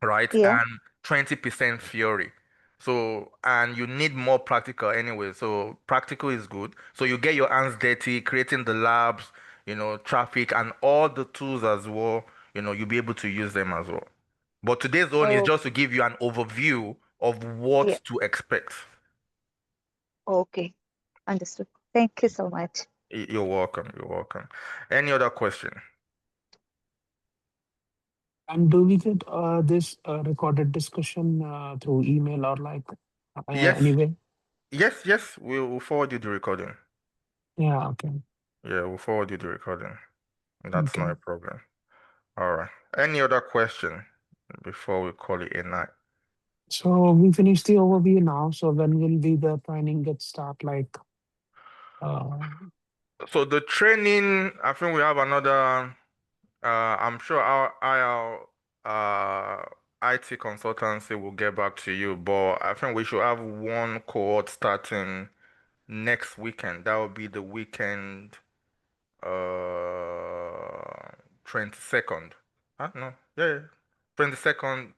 right? Yeah. And 20% theory. So, and you need more practical anyway. So, practical is good. So, you get your hands dirty, creating the labs, traffic, and all the tools as well. You'll be able to use them as well. But today's one is Oh, just to give you an overview of what yeah. to expect. Okay. Understood. Thank you so much. You're welcome. You're welcome. Any other question? And do we get this recorded discussion through email or like Yes, anyway? yes. We'll forward you the recording. Yeah, okay. Yeah, we'll forward you the recording. That's not Okay. a problem. All right. Any other question before we call it a night? So we finished the overview now. So when will be the training get start? Like, uh, So the training, I think we have another. I'm sure our IT consultancy will get back to you, but I think we should have one cohort starting next weekend. That will be the weekend, 22nd. Huh? No, yeah, 22nd.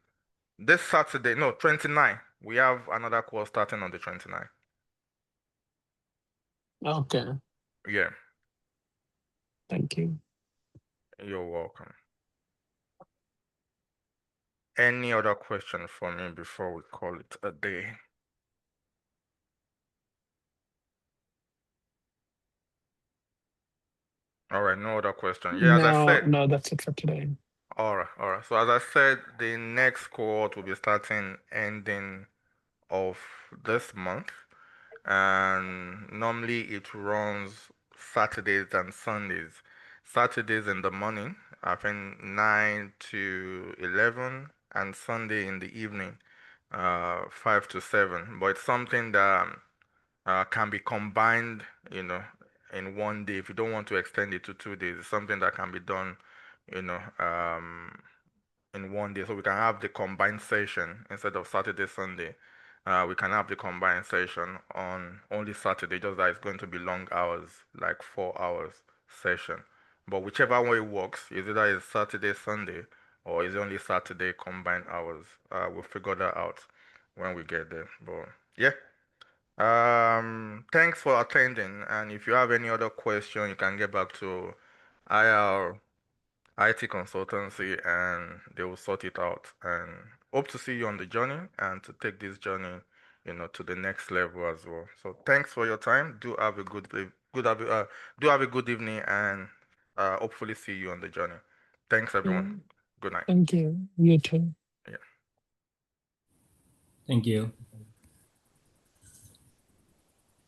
This Saturday, no, 29. We have another course starting on the 29th. okay. Yeah, Thank you. you're welcome. Any other question for me before we call it a day? All right, no other question. Yeah, as I No, said, no, that's it for today. all right, all right. So as I said, the next cohort will be starting ending of this month, and normally it runs Saturdays and Sundays. Saturdays in the morning, I think 9 to 11, and Sunday in the evening, 5 to 7. But it's something that can be combined, in one day. If you don't want to extend it to 2 days, it's something that can be done, you know, um, in one day. So we can have the combined session instead of Saturday, Sunday. We can have the combined session on only Saturday, just that it's going to be long hours, like 4 hours session. But whichever way works, is either it's Saturday, Sunday, or is only Saturday combined hours. We'll figure that out when we get there. But yeah. Thanks for attending. And if you have any other question, you can get back to IR IT consultancy, and they will sort it out. And hope to see you on the journey and to take this journey, to the next level as well. So thanks for your time. Do have a good evening, and hopefully see you on the journey. Thanks, Yeah. everyone. Good night. Thank you. You too. Yeah. Thank you.